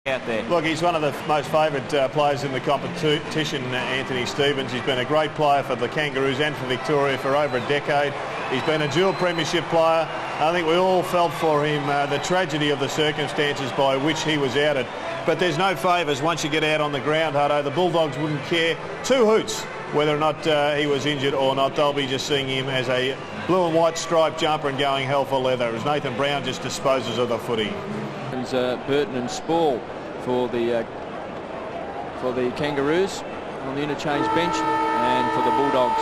out there. Look, he's one of the most favoured players in the competition, Anthony Stevens. He's been a great player for the Kangaroos and for Victoria for over a decade. He's been a dual premiership player. I think we all felt for him the tragedy of the circumstances by which he was outed. But there's no favours once you get out on the ground, Hutto. The Bulldogs wouldn't care two hoots whether or not he was injured or not. They'll be just seeing him as a blue and white striped jumper and going hell for leather as Nathan Brown just disposes of the footy. It's Burton and Spall for the Kangaroos on the interchange bench, and for the Bulldogs,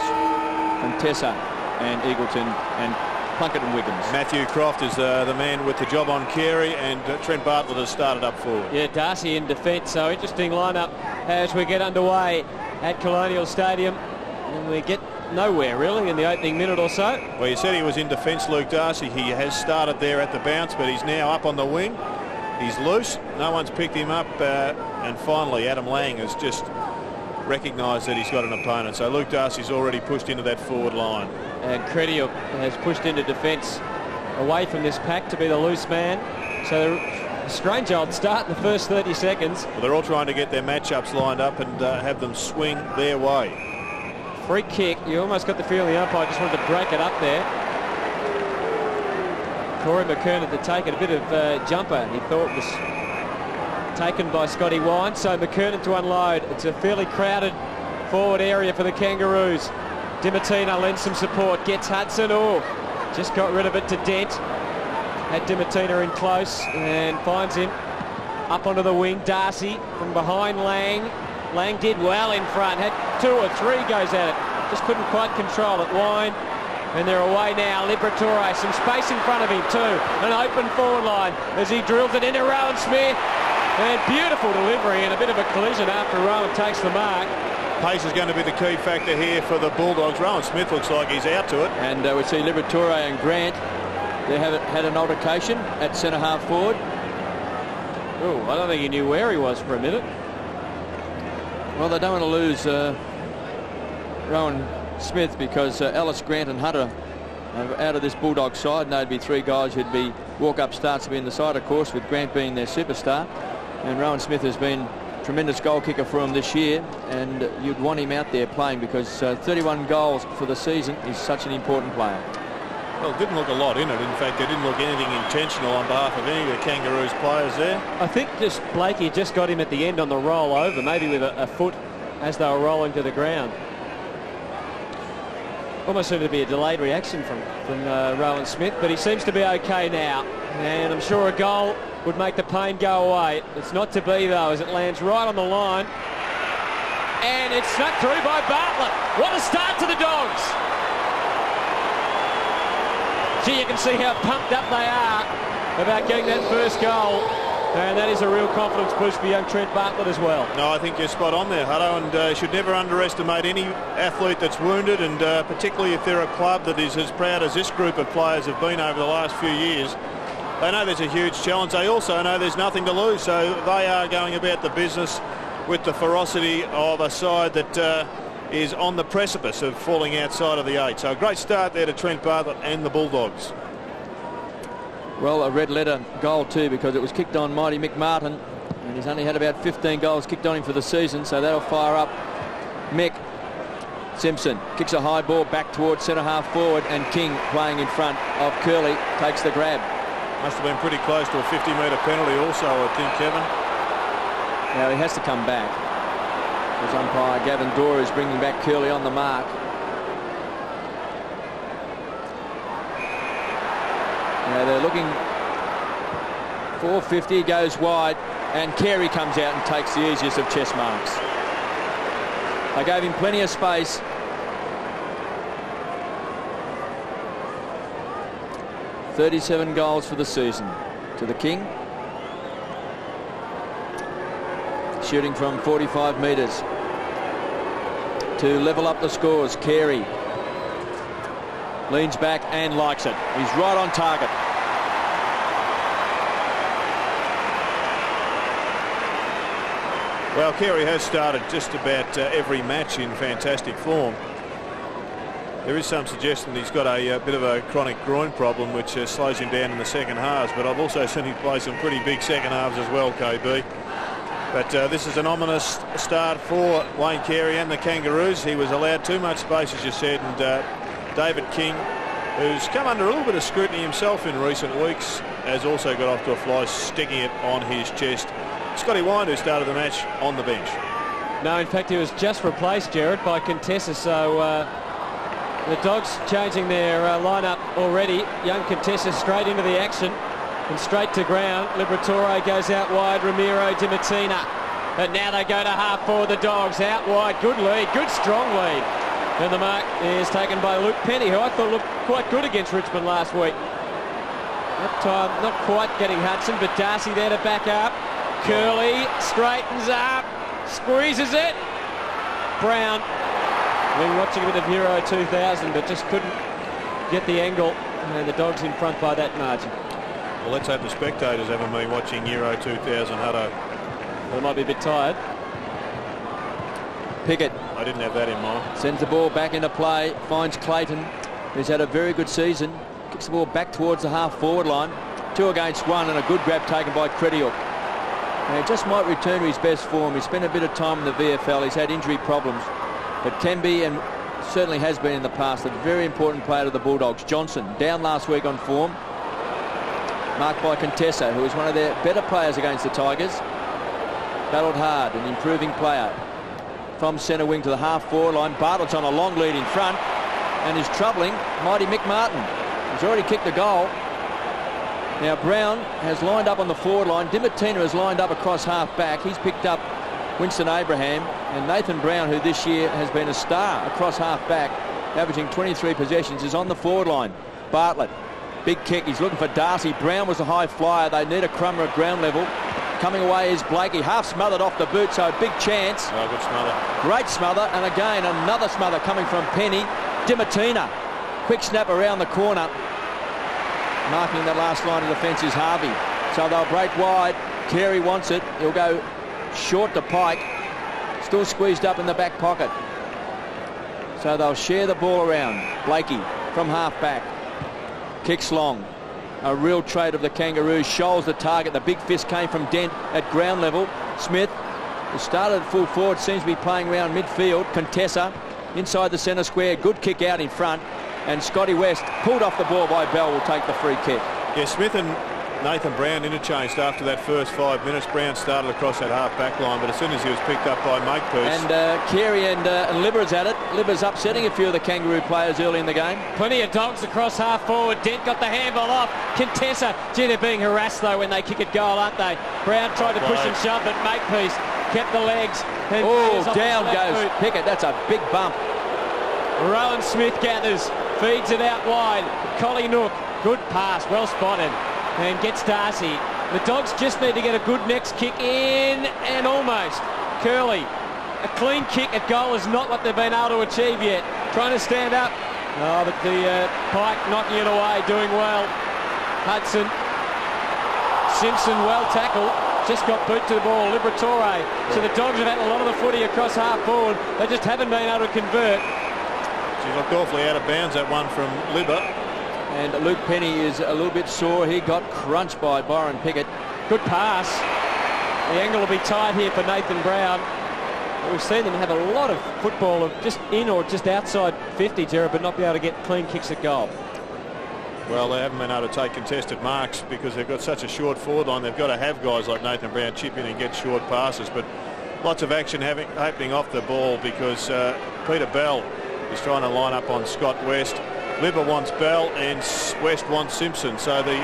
Contessa and Eagleton and Plunkett and Wiggins. Matthew Croft is the man with the job on Carey, and Trent Bartlett has started up forward. Yeah, Darcy in defence, so interesting lineup as we get underway at Colonial Stadium, and we get nowhere really in the opening minute or so. Well, you said he was in defence, Luke Darcy. He has started there at the bounce, but he's now up on the wing. He's loose. No one's picked him up, and finally Adam Lang has just recognised that he's got an opponent. So Luke Darcy's already pushed into that forward line. And Crediuk has pushed into defence away from this pack to be the loose man. So a strange old start in the first 30 seconds. Well, they're all trying to get their matchups lined up and have them swing their way. Free kick. You almost got the feeling the umpire just wanted to break it up there. Corey McKernan to take it, a bit of jumper. He thought was taken by Scotty Wine, so McKernan to unload. It's a fairly crowded forward area for the Kangaroos. Dimatina lends some support, gets Hudson. Oh, just got rid of it to Dent. Had Dimatina in close and finds him up onto the wing. Darcy from behind Lang. Lang did well in front, had 2 or 3 goes at it. Just couldn't quite control it. Wine. And they're away now. Liberatore, some space in front of him too. An open forward line as he drills it into Rowan Smith. And beautiful delivery and a bit of a collision after Rowan takes the mark. Pace is going to be the key factor here for the Bulldogs. Rowan Smith looks like he's out to it. And we see Liberatore and Grant. They have had an altercation at centre half forward. Oh, I don't think he knew where he was for a minute. Well, they don't want to lose Rowan Smith because Ellis, Grant and Hunter are out of this Bulldog side, and they'd be 3 guys who'd be walk-up starts to be in the side, of course, with Grant being their superstar. And Rowan Smith has been a tremendous goal kicker for them this year, and you'd want him out there playing because 31 goals for the season. He's such an important player. Well, it didn't look a lot in it. In fact, there didn't look anything intentional on behalf of any of the Kangaroos players there. I think just Blakey just got him at the end on the roll over, maybe with a foot as they were rolling to the ground. Almost seemed to be a delayed reaction from Rowan Smith, but he seems to be okay now. And I'm sure a goal would make the pain go away. It's not to be, though, as it lands right on the line. And it's snuck through by Bartlett. What a start to the Dogs. Gee, you can see how pumped up they are about getting that first goal. And that is a real confidence boost for young Trent Bartlett as well. No, I think you're spot on there, Hutto, and should never underestimate any athlete that's wounded, and particularly if they're a club that is as proud as this group of players have been over the last few years. They know there's a huge challenge. They also know there's nothing to lose, so they are going about the business with the ferocity of a side that is on the precipice of falling outside of the 8. So a great start there to Trent Bartlett and the Bulldogs. Well, a red letter goal too, because it was kicked on Mighty Mick Martin, and he's only had about 15 goals kicked on him for the season, so that'll fire up Mick. Simpson kicks a high ball back towards centre half forward, and King playing in front of Curley takes the grab. Must have been pretty close to a 50-metre penalty also, I think, Kevin. Now he has to come back. As umpire Gavin Dora is bringing back Curley on the mark. Now they're looking 450, goes wide, and Carey comes out and takes the easiest of chest marks. They gave him plenty of space. "37 goals for the season to the King. Shooting from 45 metres to level up the scores. Carey leans back and likes it. He's right on target. Well, Carey has started just about every match in fantastic form. There is some suggestion he's got a bit of a chronic groin problem, which slows him down in the second halves. But I've also seen him play some pretty big second halves as well, KB. But this is an ominous start for Wayne Carey and the Kangaroos. He was allowed too much space, as you said, and David King, who's come under a little bit of scrutiny himself in recent weeks, has also got off to a fly, sticking it on his chest. Scotty Wine, who started the match, on the bench. No, in fact, he was just replaced, Jared, by Contessa. So the Dogs changing their lineup already. Young Contessa straight into the action and straight to ground. Liberatore goes out wide. Ramiro Dimatina. But now they go to half forward, the Dogs. Out wide. Good lead. Good strong lead. And the mark is taken by Luke Penny, who I thought looked quite good against Richmond last week. That time, not quite getting Hudson, but Darcy there to back up. Curley straightens up. Squeezes it. Brown. Been watching a bit of Euro 2000, but just couldn't get the angle. And the Dogs in front by that margin. Well, let's hope the spectators haven't been watching Euro 2000, Hutto. They might be a bit tired. Pickett. I didn't have that in mind. Sends the ball back into play. Finds Clayton, who's had a very good season. Kicks the ball back towards the half-forward line. 2 against 1, and a good grab taken by Crediuk. And he just might return to his best form. He's spent a bit of time in the VFL. He's had injury problems, but can be, and certainly has been in the past, a very important player to the Bulldogs. Johnson, down last week on form. Marked by Contessa, who is one of their better players against the Tigers. Battled hard, an improving player. From centre wing to the half-forward line. Bartlett's on a long lead in front and is troubling mighty Mick Martin. He's already kicked a goal. Now Brown has lined up on the forward line. Dimatina has lined up across half-back. He's picked up Winston Abraham, and Nathan Brown, who this year has been a star across half-back, averaging 23 possessions, is on the forward line. Bartlett, big kick. He's looking for Darcy. Brown was a high flyer. They need a crummer at ground level. Coming away is Blakey, half smothered off the boot, so big chance. Oh, good smother. Great smother, and again another smother coming from Penny. Dimatina, quick snap around the corner. Marking the last line of defence is Harvey. So they'll break wide. Carey wants it. He'll go short to Pike. Still squeezed up in the back pocket. So they'll share the ball around. Blakey from half back. Kicks long. A real trait of the Kangaroos. Shoals the target. The big fist came from Dent at ground level. Smith, who started full forward, seems to be playing around midfield. Contessa inside the centre square. Good kick out in front. And Scotty West, pulled off the ball by Bell, will take the free kick. Yeah, Smith and Nathan Brown interchanged after that first 5 minutes. Brown started across that half-back line, but as soon as he was picked up by Makepeace... And Carey and Libber's at it. Libber's upsetting a few of the Kangaroo players early in the game. Plenty of Dogs across half-forward. Dent got the handball off. Contessa. Gee, they're being harassed, though, when they kick at goal, aren't they? Brown tried to push and shove, but Makepeace kept the legs. Oh, down goes Pickett. That's a big bump. Rowan Smith gathers. Feeds it out wide. Collie Nook. Good pass. Well spotted. And gets Darcy. The Dogs just need to get a good next kick in, and almost. Curley. A clean kick at goal is not what they've been able to achieve yet. Trying to stand up. Oh, but the Pike knocking it away. Doing well. Hudson. Simpson well tackled. Just got boot to the ball. Liberatore. So the Dogs have had a lot of the footy across half forward. They just haven't been able to convert. She looked awfully out of bounds, that one from Libber. And Luke Penny is a little bit sore. He got crunched by Byron Pickett. Good pass. The angle will be tight here for Nathan Brown. We've seen them have a lot of football of just in or just outside 50, Jared, but not be able to get clean kicks at goal. Well, they haven't been able to take contested marks because they've got such a short forward line. They've got to have guys like Nathan Brown chip in and get short passes, but lots of action happening off the ball because Peter Bell is trying to line up on Scott West. Libber wants Bell and West wants Simpson. So the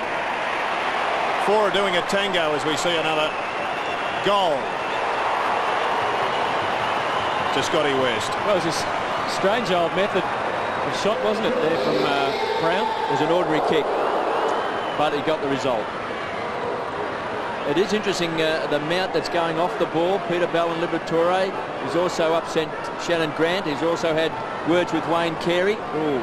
four are doing a tango as we see another goal to Scotty West. Well, it was a strange old method of shot, wasn't it, there from Brown? It was an ordinary kick, but he got the result. It is interesting the amount that's going off the ball. Peter Bell and Liberatore. He's also upset Shannon Grant. He's also had words with Wayne Carey. Ooh.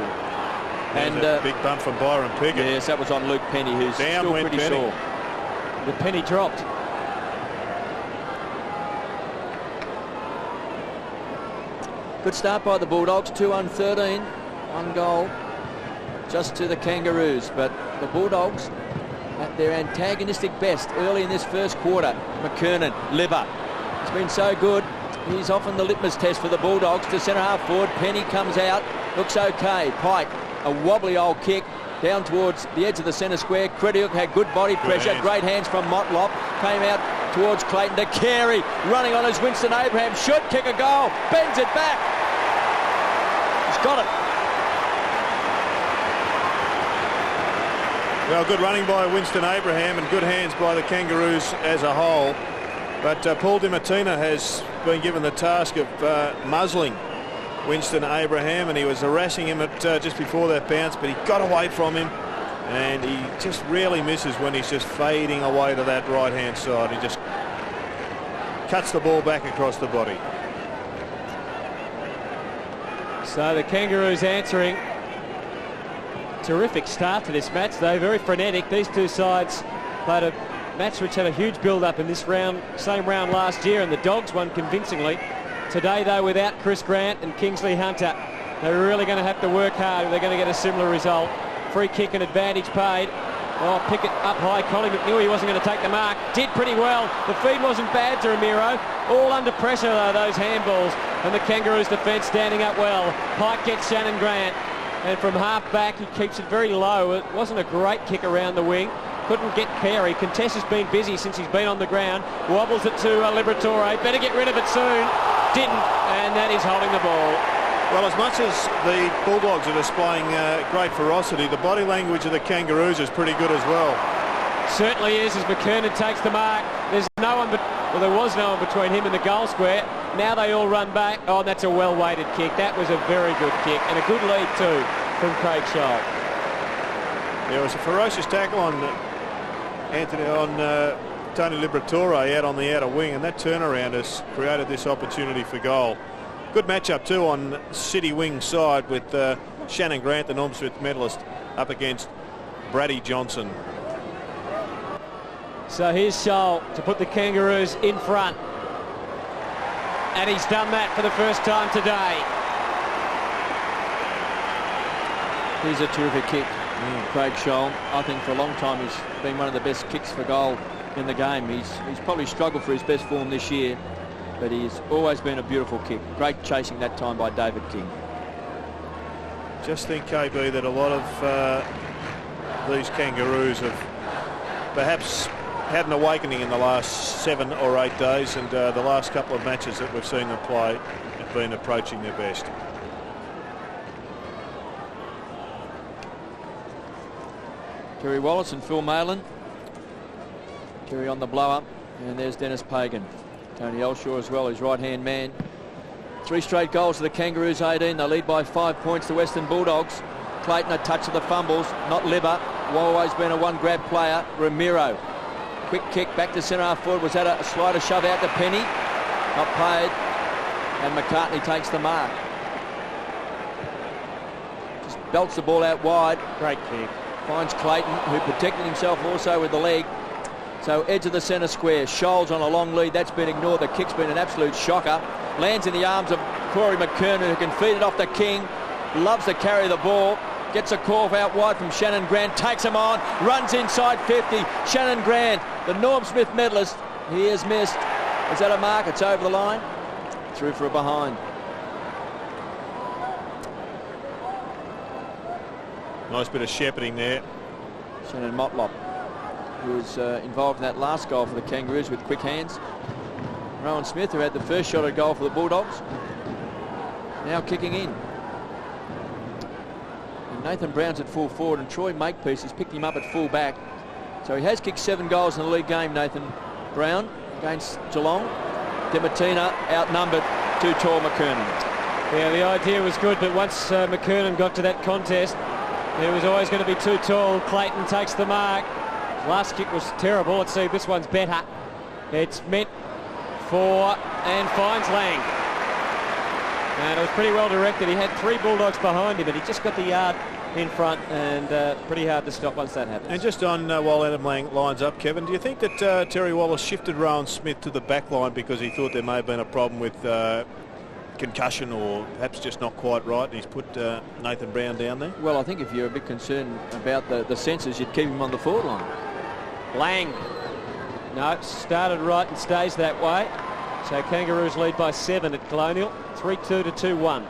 And a big bump from Byron Pickett. Yes, that was on Luke Penny, who's down still pretty Penny. sore. The Penny dropped. Good start by the Bulldogs, 2-1-13. 1 goal just to the Kangaroos, but the Bulldogs at their antagonistic best early in this first quarter. McKernan, Libba, he's been so good. He's often the litmus test for the Bulldogs. To centre half forward, Penny comes out, looks okay. Pike, a wobbly old kick down towards the edge of the centre square. Crediuk had good body pressure, great hands from Motlop, came out towards Clayton to Carey, running on as Winston Abraham should kick a goal, bends it back. He's got it. Well, good running by Winston Abraham and good hands by the Kangaroos as a whole. But Paul DiMartino has been given the task of muzzling Winston Abraham, and he was harassing him at just before that bounce, but he got away from him, and he just rarely misses when he's just fading away to that right-hand side. He just cuts the ball back across the body. So the Kangaroos answering. Terrific start to this match, though, very frenetic. These two sides played a match which had a huge build-up in this round, same round last year, and the Dogs won convincingly. Today, though, without Chris Grant and Kingsley Hunter, they're really going to have to work hard if they're going to get a similar result. Free kick and advantage paid. Oh, pick it up high. Colin McNewy wasn't going to take the mark. Did pretty well. The feed wasn't bad to Ramiro. All under pressure, though, those handballs. And the Kangaroos defence standing up well. Pike gets Shannon Grant. And from half back, he keeps it very low. It wasn't a great kick around the wing. Couldn't get Carey. Contessa's been busy since he's been on the ground. Wobbles it to Liberatore. Better get rid of it soon. Didn't. And that is holding the ball. Well, as much as the Bulldogs are displaying great ferocity, the body language of the Kangaroos is pretty good as well. Certainly is, as McKernan takes the mark. There's no one, well, there was no one between him and the goal square. Now they all run back. Oh, that's a well-weighted kick. That was a very good kick, and a good lead too from Craig Scholl. There was a ferocious tackle on Tony Liberatore out on the outer wing, and that turnaround has created this opportunity for goal. Good matchup too on City wing side with Shannon Grant, the Norm Smith medalist, up against Braddy Johnson. So here's Scholl to put the Kangaroos in front. And he's done that for the first time today. Here's a terrific kick. Craig Scholl, I think for a long time he's been one of the best kicks for goal in the game. He's probably struggled for his best form this year, but he's always been a beautiful kick. Great chasing that time by David King. Just think, KB, that a lot of these Kangaroos have perhaps had an awakening in the last 7 or 8 days, and the last couple of matches that we've seen them play have been approaching their best. Terry Wallace and Phil Malin. Terry on the blow-up, and there's Dennis Pagan. Tony Elshaw as well, his right-hand man. 3 straight goals to the Kangaroos 18. They lead by 5 points, the Western Bulldogs. Clayton a touch of the fumbles, not Libba. Always been a one-grab player. Ramiro. Quick kick back to centre half forward. Was that a slider shove out to Penny? Not paid. And McCartney takes the mark. Just belts the ball out wide. Great kick. Finds Clayton, who protected himself also with the leg. So edge of the centre square. Scholes on a long lead. That's been ignored. The kick's been an absolute shocker. Lands in the arms of Corey McKernan, who can feed it off the King. Loves to carry the ball. Gets a call out wide from Shannon Grant. Takes him on. Runs inside 50. Shannon Grant, the Norm Smith medalist. He has missed. Is that a mark? It's over the line. Through for a behind. Nice bit of shepherding there. Shannon Motlop, who was involved in that last goal for the Kangaroos with quick hands. Rowan Smith, who had the first shot at goal for the Bulldogs, now kicking in. And Nathan Brown's at full forward, and Troy Makepeace has picked him up at full back. So he has kicked 7 goals in the league game, Nathan Brown, against Geelong. DiMartino outnumbered, too tall McKernan. Yeah, the idea was good, but once McKernan got to that contest, it was always going to be too tall. Clayton takes the mark. Last kick was terrible. Let's see if this one's better. It's meant for, and finds Lang. And it was pretty well directed. He had 3 Bulldogs behind him, but he just got the yard in front, and pretty hard to stop once that happens. And just on while Adam Lang lines up, Kevin, do you think that Terry Wallace shifted Rowan Smith to the back line because he thought there may have been a problem with concussion or perhaps just not quite right, and he's put Nathan Brown down there? Well, I think if you're a bit concerned about the sensors, you'd keep him on the forward line. Lang. No, started right and stays that way. So Kangaroos lead by 7 at Colonial. 3-2 to 2-1.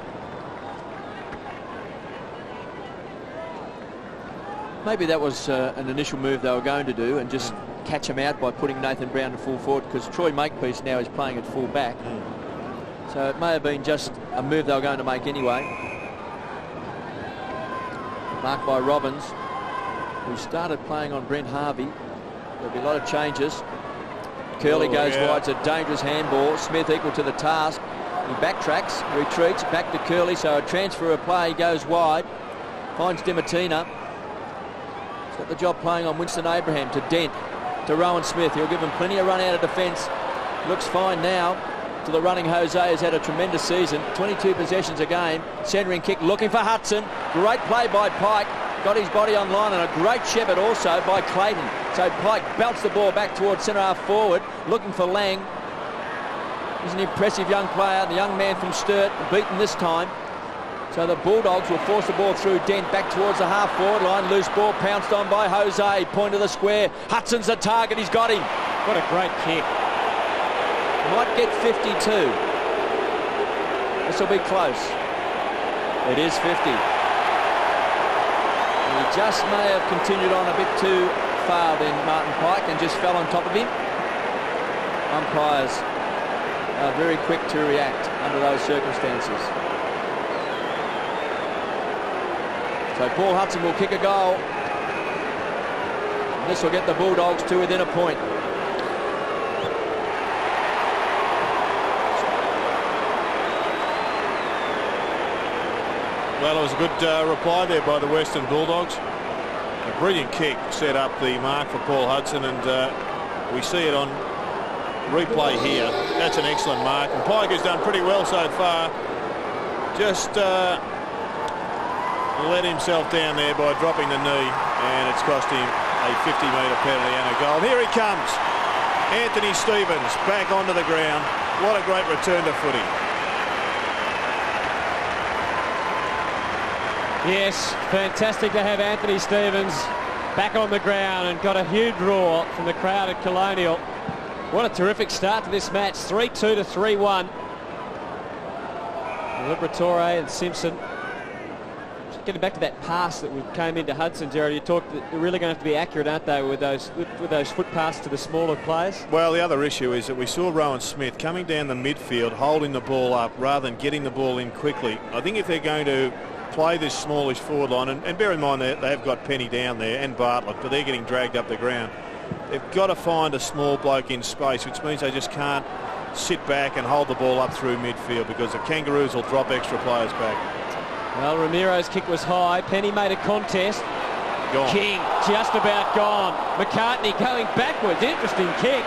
Maybe that was an initial move they were going to do and just catch him out by putting Nathan Brown to full forward, because Troy Makepeace now is playing at full back. So it may have been just a move they were going to make anyway. Marked by Robbins, who started playing on Brent Harvey. There'll be a lot of changes. Curley goes wide. It's a dangerous handball. Smith equal to the task. He backtracks, retreats, back to Curley. So a transfer of play, goes wide. Finds Dimatina. He's got the job playing on Winston Abraham to Dent. To Rowan Smith. He'll give him plenty of run out of defence. Looks fine now. To the running Jose, has had a tremendous season. 22 possessions a game. Centering kick looking for Hudson. Great play by Pike. Got his body on line, and a great shepherd also by Clayton. So Pike belts the ball back towards centre half forward, looking for Lang. He's an impressive young player, the young man from Sturt, beaten this time. So the Bulldogs will force the ball through Dent back towards the half forward line. Loose ball pounced on by Jose. Point of the square. Hudson's the target. He's got him. What a great kick. Might get 52. This will be close. It is 50. He just may have continued on a bit too far then, Martin Pike, and just fell on top of him. Umpires are very quick to react under those circumstances. So Paul Hudson will kick a goal. And this will get the Bulldogs to within a point. Well, it was a good reply there by the Western Bulldogs. A brilliant kick set up the mark for Paul Hudson, and we see it on replay here. That's an excellent mark, and Pike has done pretty well so far. Just let himself down there by dropping the knee, and it's cost him a 50-metre penalty and a goal. Here he comes, Anthony Stevens, back onto the ground. What a great return to footy. Yes, fantastic to have Anthony Stevens back on the ground, and got a huge roar from the crowd at Colonial. What a terrific start to this match. 3-2 to 3-1. Liberatore and Simpson. Just getting back to that pass that we came into Hudson, Jared, you talked that they're really going to have to be accurate, aren't they, with those foot passes to the smaller players? Well, the other issue is that we saw Rowan Smith coming down the midfield, holding the ball up rather than getting the ball in quickly. I think if they're going to play this smallish forward line, and bear in mind that they've got Penny down there and Bartlett, but they're getting dragged up the ground. They've got to find a small bloke in space, which means they just can't sit back and hold the ball up through midfield, because the Kangaroos will drop extra players back. Well, Ramiro's kick was high. Penny made a contest. Gone. King just about gone. McCartney going backwards. Interesting kick.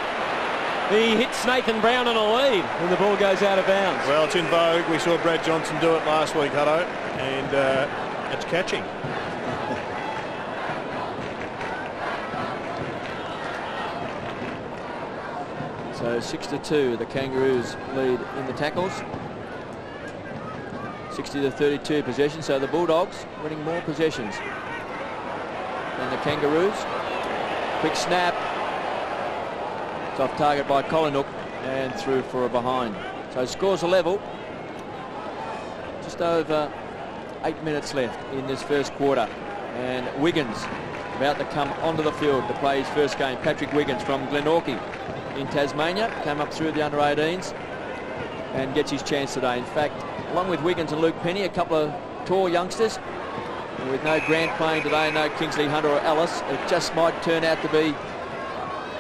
He hits Nathan Brown on a lead, and the ball goes out of bounds. Well, it's in vogue. We saw Brad Johnson do it last week, Hutto, and it's catching. So 6-2, the Kangaroos lead in the tackles. 60-32 possession, so the Bulldogs winning more possessions than the Kangaroos. Quick snap. It's off target by Collinook and through for a behind. So scores a level. Just over 8 minutes left in this first quarter. And Wiggins about to come onto the field to play his first game. Patrick Wiggins from Glenorchy in Tasmania. Came up through the under-18s and gets his chance today. In fact, along with Wiggins and Luke Penny, a couple of tall youngsters. And with no Grant playing today, no Kingsley Hunter or Ellis, it just might turn out to be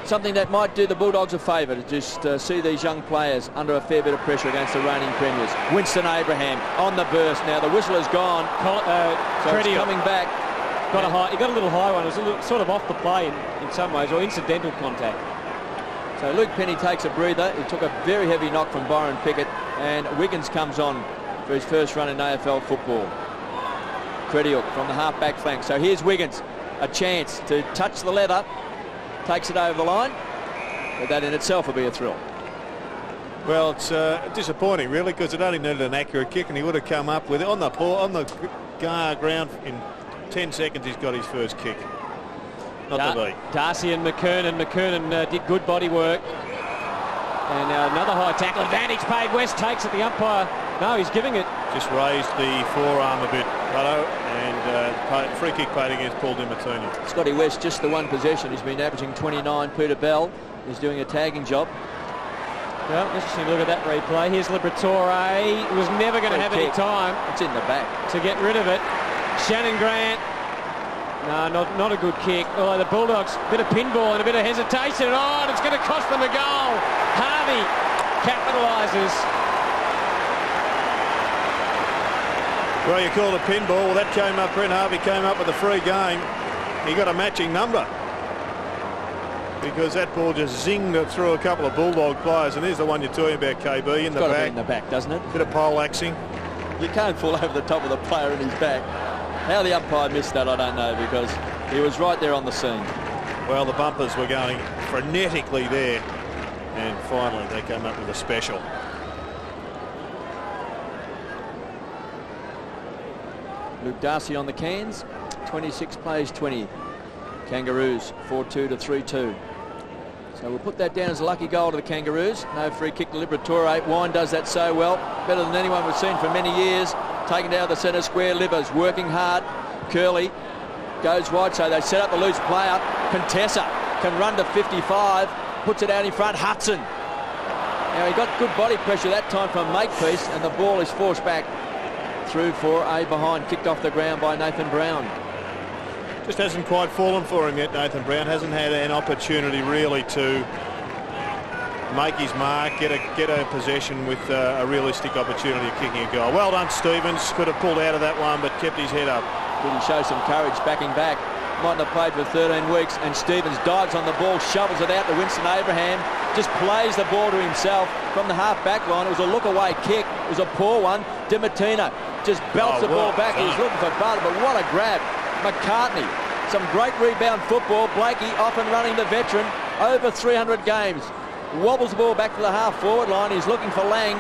something that might do the Bulldogs a favour, to just see these young players under a fair bit of pressure against the reigning premiers. Winston Abraham on the burst now. The whistle is gone. So it's coming back. He got a little high one. It was a little, sort of off the play in some ways, or incidental contact. So Luke Penny takes a breather. He took a very heavy knock from Byron Pickett, and Wiggins comes on for his first run in AFL football. Crediuk from the half-back flank. So here's Wiggins, a chance to touch the leather. Takes it over the line, but that in itself will be a thrill. Well, it's disappointing, really, because it only needed an accurate kick, and he would have come up with it on the ground in 10 seconds. He's got his first kick. Not to be. Darcy and McKernan. McKernan did good body work. And another high tackle advantage paid. West takes it. The umpire, no, he's giving it. Just raised the forearm a bit, Hutto, and free kick paid against Paul Dimatini. Scotty West, just the one possession. He's been averaging 29. Peter Bell is doing a tagging job. Well, let's just look at that replay. Here's Liberatore. He was never going to have any time. It's in the back. To get rid of it. Shannon Grant. No, not a good kick. Although the Bulldogs, a bit of pinball and a bit of hesitation. Oh, and it's going to cost them a goal. Harvey capitalises. Well, you called it pinball. Well, that came up. Brent Harvey came up with a free game. He got a matching number, because that ball just zinged it through a couple of Bulldog players. And there's the one you're talking about, KB, in the back. Got to be in the back, doesn't it? Bit of poleaxing. You can't fall over the top of the player in his back. How the umpire missed that, I don't know, because he was right there on the scene. Well, the bumpers were going frenetically there, and finally they came up with a special. Luke Darcy on the cans. 26 plays 20. Kangaroos 4-2 to 3-2. So we'll put that down as a lucky goal to the Kangaroos. No free kick to Liberatore. Wine does that so well, better than anyone we've seen for many years. Taken down the centre square. Livers working hard. Curley goes wide, so they set up the loose player. Contessa can run to 55, puts it out in front. Hudson. Now he got good body pressure that time from Makepeace, and the ball is forced back through for a behind, kicked off the ground by Nathan Brown. Just hasn't quite fallen for him yet, Nathan Brown. Hasn't had an opportunity really to make his mark, get a possession with a realistic opportunity of kicking a goal. Well done, Stevens. Could have pulled out of that one, but kept his head up. Did he show some courage backing back? Mightn't have played for 13 weeks, and Stevens dives on the ball, shovels it out to Winston Abraham, just plays the ball to himself from the half-back line. It was a look-away kick. It was a poor one. Dimatino just belts the ball back. He was looking for Barter, but what a grab. McCartney, some great rebound football. Blakey off and running, the veteran, over 300 games. Wobbles the ball back to the half-forward line. He's looking for Lang.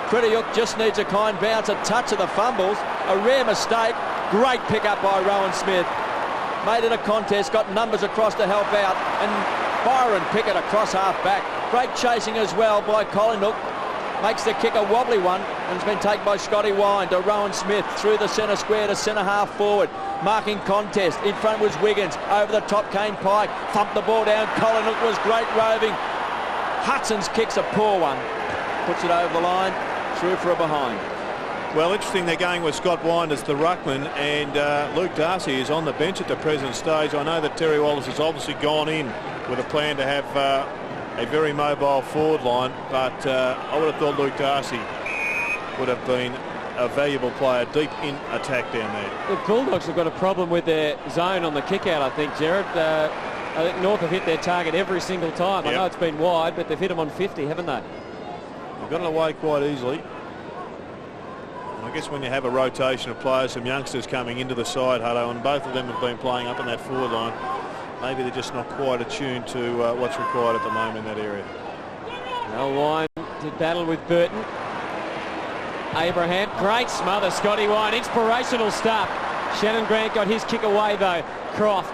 Critiuk just needs a kind bounce, a touch of the fumbles, a rare mistake. Great pick-up by Rowan Smith. Made it a contest, got numbers across to help out, and Byron Pickett across half-back. Great chasing as well by Collingwood. Makes the kick a wobbly one, and it's been taken by Scotty Wine to Rowan Smith through the centre square to centre half forward. Marking contest. In front was Wiggins. Over the top Kane Pike. Thumped the ball down. Collingwood was great roving. Hudson's kick's a poor one. Puts it over the line. Through for a behind. Well, interesting, they're going with Scott Wine as the ruckman, and Luke Darcy is on the bench at the present stage. I know that Terry Wallace has obviously gone in with a plan to have a very mobile forward line, but I would have thought Luke Darcy would have been a valuable player deep in attack down there. The Bulldogs have got a problem with their zone on the kick-out, I think, Jared. I think North have hit their target every single time. Yep. I know it's been wide, but they've hit them on 50, haven't they? They've got it away quite easily. I guess when you have a rotation of players, some youngsters coming into the side, Hutto, and both of them have been playing up in that forward line, maybe they're just not quite attuned to what's required at the moment in that area. Well, Wine did battle with Burton. Abraham, great smother, Scotty Wine, inspirational stuff. Shannon Grant got his kick away though. Croft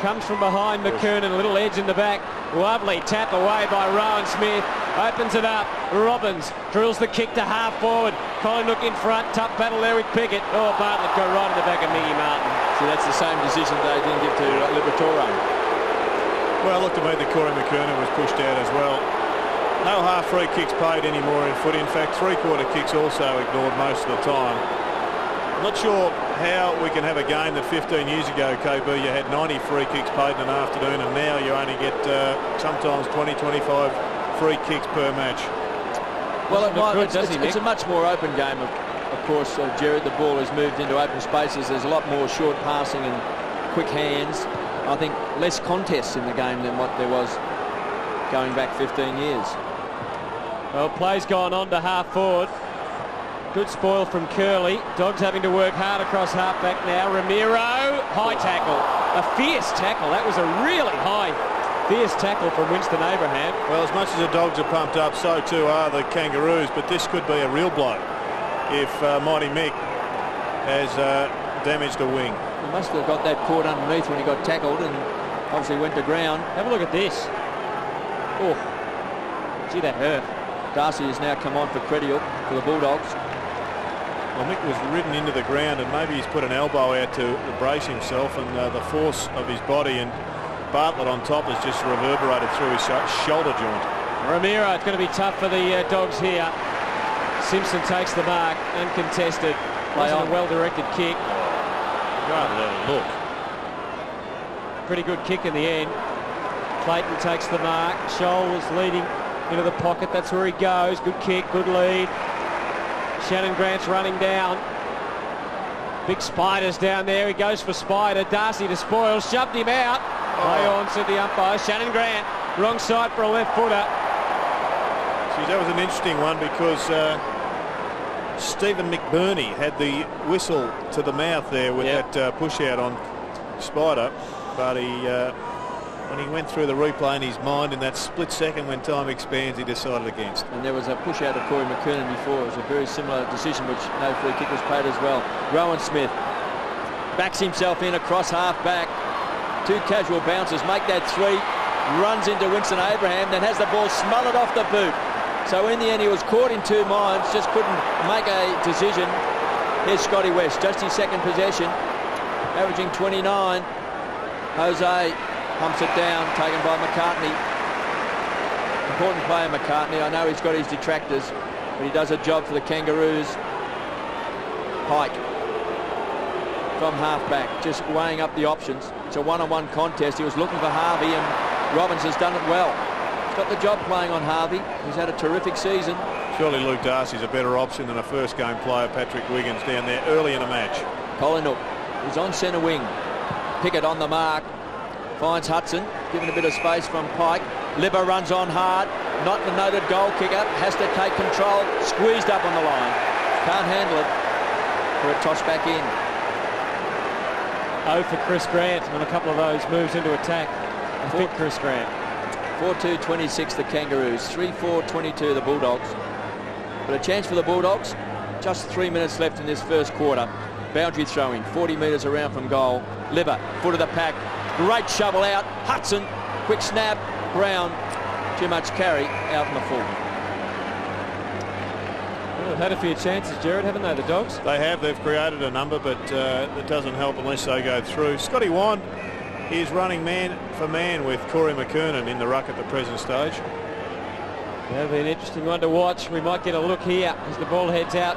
comes from behind McKernan, a little edge in the back. Lovely tap away by Rowan Smith. Opens it up. Robbins drills the kick to half forward. Collingwood in front. Tough battle there with Pickett. Oh, Bartlett got right in the back of Miggy Martin. So that's the same decision they didn't give to Liberatore. Well, look to me that Corey McKernan was pushed out as well. No half free kicks paid anymore in foot. In fact, three-quarter kicks also ignored most of the time. I'm not sure how we can have a game that 15 years ago, KB, you had 90 free kicks paid in an afternoon, and now you only get sometimes 20, 25 free kicks per match. Well, it's a much more open game, of course, Jared. The ball has moved into open spaces. There's a lot more short passing and quick hands. I think less contests in the game than what there was going back 15 years. Well, play's gone on to half forward. Good spoil from Curley. Dogs having to work hard across half back now. Ramiro, high tackle. A fierce tackle. That was a really high Fierce tackle from Winston Abraham. Well, as much as the Dogs are pumped up, so too are the Kangaroos, but this could be a real blow if Mighty Mick has damaged a wing. He must have got that cord underneath when he got tackled and obviously went to ground. Have a look at this. Oh, gee, that hurt. Darcy has now come on for Credial for the Bulldogs. Well, Mick was ridden into the ground and maybe he's put an elbow out to brace himself, and the force of his body and Bartlett on top has just reverberated through his shoulder joint. Ramiro, it's going to be tough for the Dogs here. Simpson takes the mark, uncontested. Wasn't a well-directed kick. Look. Pretty good kick in the end. Clayton takes the mark. Scholl was leading into the pocket. That's where he goes. Good kick, good lead. Shannon Grant's running down. Big Spider's down there. He goes for Spider. Darcy to spoil. Shoved him out. Play on, said the umpire. Shannon Grant, wrong side for a left footer. See, that was an interesting one because Stephen McBurney had the whistle to the mouth there with that push out on Spider, but he when he went through the replay in his mind in that split second when time expands, he decided against. And there was a push out of Corey McKernan before. It was a very similar decision, which no free kick was paid as well. Rowan Smith backs himself in across half back. Two casual bouncers make that three, runs into Winston Abraham, then has the ball smothered off the boot. So in the end he was caught in two minds, just couldn't make a decision. Here's Scotty West, just his second possession, averaging 29. Jose pumps it down, taken by McCartney. Important player McCartney. I know he's got his detractors, but he does a job for the Kangaroos. Pike from half-back, just weighing up the options. It's a one-on-one contest. He was looking for Harvey, and Robbins has done it well. He's got the job playing on Harvey. He's had a terrific season. Surely Luke Darcy's a better option than a first-game player, Patrick Wiggins, down there early in a match. Colinook is on centre wing. Pickett on the mark. Finds Hudson, given a bit of space from Pike. Libba runs on hard. Not the noted goal kicker. Has to take control. Squeezed up on the line. Can't handle it. For a toss back in. For Chris Grant on a couple of those moves into attack. I think Chris Grant. 4-2-26 the Kangaroos. 3-4-22 the Bulldogs. But a chance for the Bulldogs. Just 3 minutes left in this first quarter. Boundary throwing, 40 metres around from goal. Libba, foot of the pack. Great shovel out. Hudson, quick snap. Brown, too much carry out in the full. Well, they've had a few chances, Jared, haven't they, the Dogs? They have. They've created a number, but it doesn't help unless they go through. Scotty Wand is running man for man with Corey McKernan in the ruck at the present stage. That'll be an interesting one to watch. We might get a look here as the ball heads out.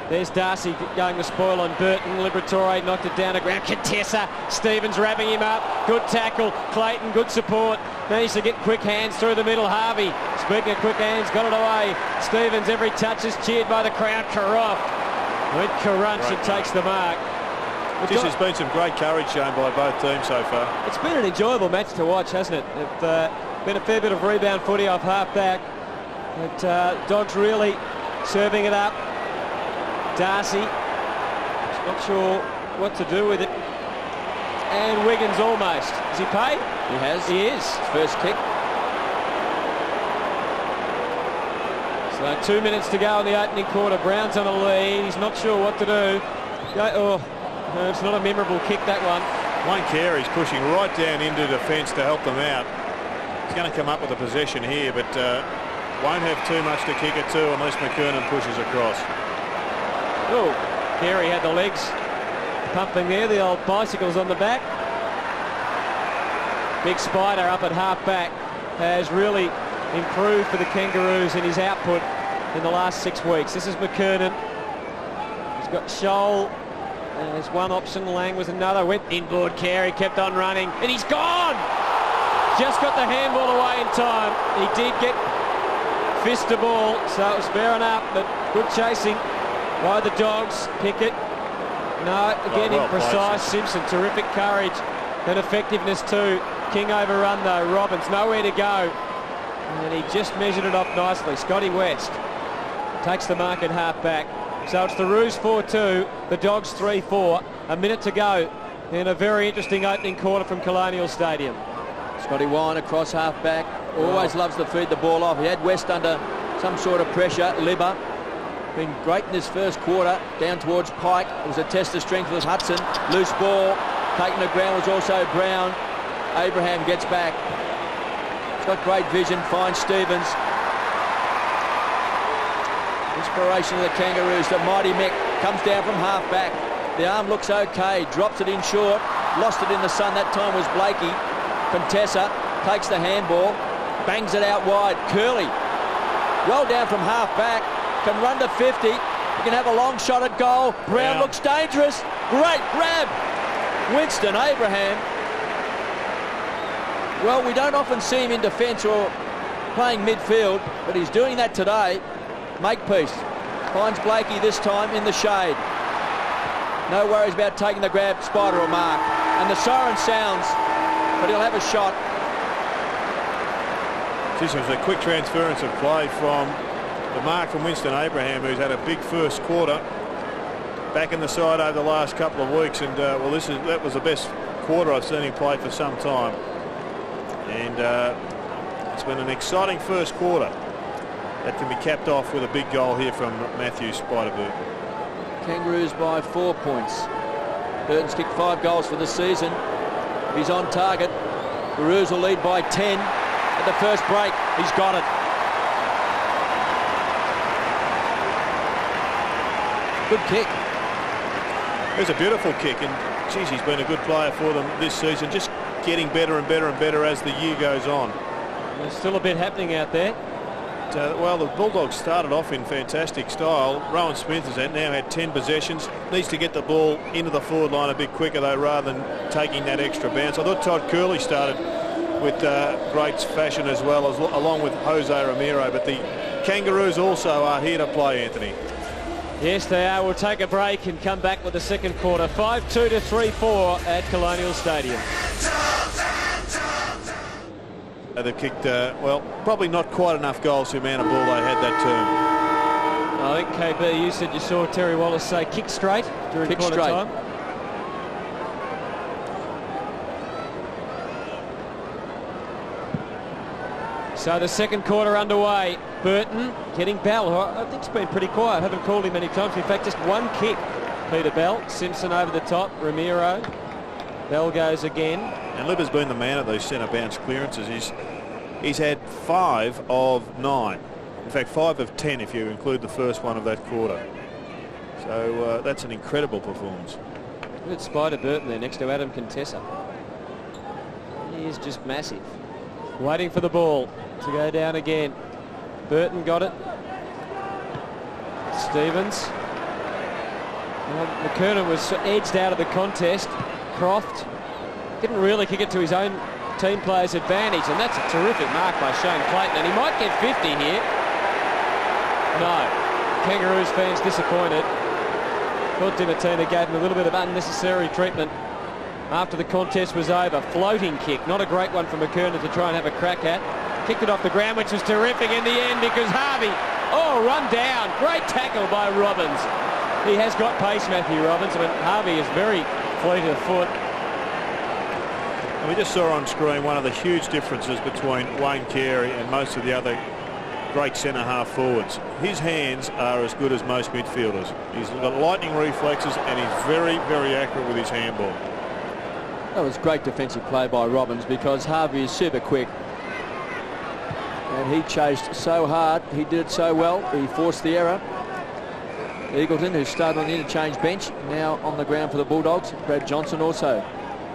There's Darcy going to spoil on Burton. Liberatore knocked it down to ground. Contessa, Stevens wrapping him up. Good tackle. Clayton, good support. Managed to get quick hands through the middle. Harvey, speaking of quick hands, got it away. Stevens, every touch is cheered by the crowd. Karoff went Karunch and takes the mark. This has been some great courage shown by both teams so far. It's been an enjoyable match to watch, hasn't it? It's been a fair bit of rebound footy off half back. But Dogs really serving it up. Darcy, not sure what to do with it. And Wiggins almost. Has he paid? He has. He is. First kick. So 2 minutes to go in the opening quarter. Brown's on a lead. He's not sure what to do. No, it's not a memorable kick, that one. Wayne Carey's pushing right down into defence to help them out. He's going to come up with a possession here, but won't have too much to kick it to unless McKernan pushes across. Oh, Carey had the legs pumping there, the old bicycles on the back. Big Spider up at half back has really improved for the Kangaroos in his output in the last 6 weeks. This is McKernan. He's got Scholl. There's one option, Lang was another. Went inboard, Carey kept on running, and he's gone! Just got the handball away in time. He did get fist the ball, so it was fair enough, but good chasing by the Dogs. Pickett, no, again imprecise. Simpson, terrific courage and effectiveness too. King overrun though. Robbins, nowhere to go. And he just measured it off nicely. Scotty West takes the mark at half back. So it's the Roos 4-2, the Dogs 3-4. A minute to go in a very interesting opening quarter from Colonial Stadium. Scotty Wine across half-back. Always loves to feed the ball off. He had West under some sort of pressure. Libba been great in this first quarter. Down towards Pike. It was a test of strength with Hudson. Loose ball. Taking the ground was also Brown. Abraham gets back. He's got great vision. Finds Stevens. Inspiration of the Kangaroos. The mighty Mick comes down from half-back. The arm looks okay. Drops it in short. Lost it in the sun. That time was Blakey. Contessa takes the handball. Bangs it out wide. Curley. Well down from half-back. Can run to 50. He can have a long shot at goal. Brown looks dangerous. Great grab. Winston Abraham. Well, we don't often see him in defence or playing midfield, but he's doing that today. Makepeace finds Blakey this time in the shade. No worries about taking the grab, Spider or mark. And the siren sounds, but he'll have a shot. This was a quick transference of play from the mark from Winston Abraham, who's had a big first quarter. Back in the side over the last couple of weeks, and well, that was the best quarter I've seen him play for some time. And it's been an exciting first quarter that can be capped off with a big goal here from Matthew Spider-Burton. Kangaroos by 4 points. Burton's kicked 5 goals for the season. If he's on target, the Roos will lead by 10 at the first break. He's got it. Good kick. It was a beautiful kick, and geez, he's been a good player for them this season, just getting better and better and better as the year goes on. There's still a bit happening out there. Well, the Bulldogs started off in fantastic style. Rowan Smith has now had 10 possessions. Needs to get the ball into the forward line a bit quicker, though, rather than taking that extra bounce. I thought Todd Curley started with great fashion as well, along with Jose Ramiro. But the Kangaroos also are here to play, Anthony. Yes, they are. We'll take a break and come back with the second quarter. 5-2 to 3-4 at Colonial Stadium. They've kicked, well, probably not quite enough goals to the amount of ball they had that term. I think, KB, you said you saw Terry Wallace say kick straight during quarter time. So the second quarter underway. Burton getting Bell, who I think's been pretty quiet. Haven't called him many times. In fact, just one kick. Peter Bell. Simpson over the top. Ramiro. Bell goes again. And Libba's been the man of those centre bounce clearances. He's had 5 of 9. In fact, 5 of 10 if you include the first one of that quarter. So that's an incredible performance. Good Spider Burton there next to Adam Contessa. He is just massive. Waiting for the ball to go down again. Burton got it. Stevens. Well, McKernan was edged out of the contest. Croft didn't really kick it to his own team player's advantage, and that's a terrific mark by Shane Clayton, and he might get 50 here. No. Kangaroos fans disappointed. Thought Dimatina gave him a little bit of unnecessary treatment after the contest was over. Floating kick, not a great one for McKernan to try and have a crack at. Kicked it off the ground, which was terrific in the end because Harvey, run down. Great tackle by Robbins. He has got pace, Matthew Robbins, but Harvey is very fleet of foot. And we just saw on screen one of the huge differences between Wayne Carey and most of the other great centre-half forwards. His hands are as good as most midfielders. He's got lightning reflexes and he's very, very accurate with his handball. That was great defensive play by Robbins because Harvey is super quick. And he chased so hard. He did it so well. He forced the error. Eagleton, who started on the interchange bench, now on the ground for the Bulldogs. Brad Johnson also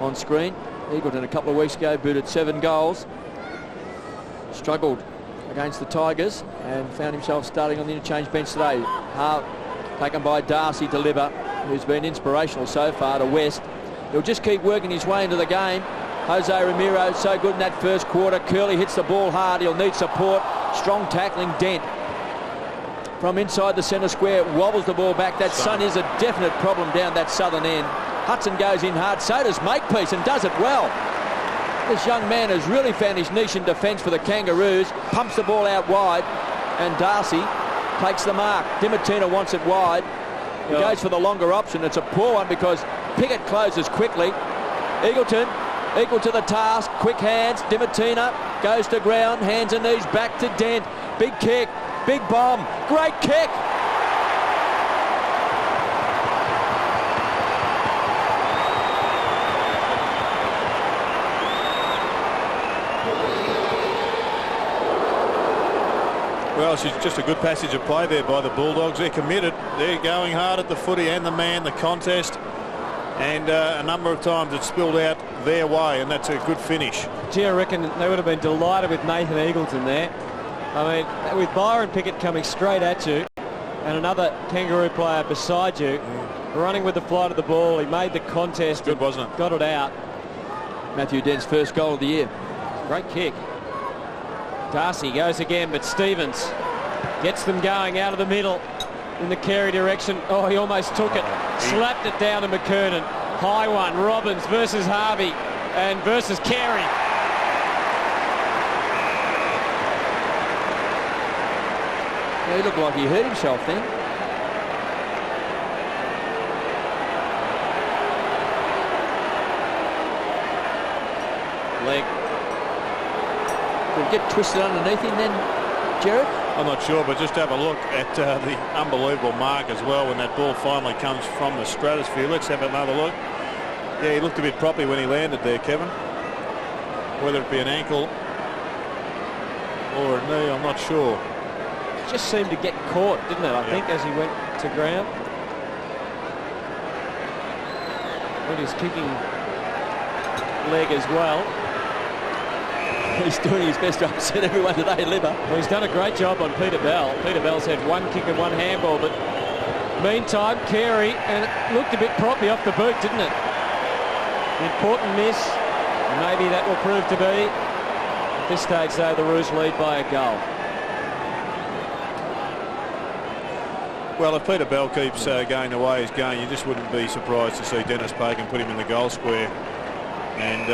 on screen. Eagleton a couple of weeks ago booted 7 goals. Struggled against the Tigers and found himself starting on the interchange bench today. Taken by Darcy to Libba, who's been inspirational so far to West. He'll just keep working his way into the game. Jose Ramiro so good in that first quarter. Curley hits the ball hard. He'll need support. Strong tackling. Dent from inside the centre square wobbles the ball back. That sun is a definite problem down that southern end. Hudson goes in hard. So does Makepeace and does it well. This young man has really found his niche in defence for the Kangaroos. Pumps the ball out wide and Darcy takes the mark. Dimatina wants it wide. He goes for the longer option. It's a poor one because Pickett closes quickly. Eagleton equal to the task. Quick hands. Dimatina goes to ground. Hands and knees back to Dent. Big kick. Big bomb. Great kick. Well, it's just a good passage of play there by the Bulldogs. They're committed. They're going hard at the footy and the man, the contest. And a number of times it's spilled out their way, and that's a good finish. Gee, I reckon they would have been delighted with Nathan Eagleton there. I mean, with Byron Pickett coming straight at you and another Kangaroo player beside you, running with the flight of the ball, he made the contest. Good, wasn't it? Got it out. Matthew Dent's first goal of the year. Great kick. Darcy goes again, but Stevens gets them going out of the middle in the Carey direction. Oh, he almost took it. Slapped it down to McKernan. High one. Robbins versus Harvey and versus Carey. Yeah, he looked like he hurt himself then. Leg. Did it get twisted underneath him then, Jared? I'm not sure, but just have a look at the unbelievable mark as well when that ball finally comes from the stratosphere. Let's have another look. Yeah, he looked a bit proppy when he landed there, Kevin. Whether it be an ankle or a knee, I'm not sure. Just seemed to get caught, didn't it, I think, as he went to ground. With his kicking leg as well. He's doing his best to upset everyone today, Libba. Well, he's done a great job on Peter Bell. Peter Bell's had one kick and one handball, but meantime, Carey, and it looked a bit proppy off the boot, didn't it? Important miss, and maybe that will prove to be. At this stage, though, the Roos lead by a goal. Well, if Peter Bell keeps going the way he's going, you just wouldn't be surprised to see Dennis Pagan put him in the goal square and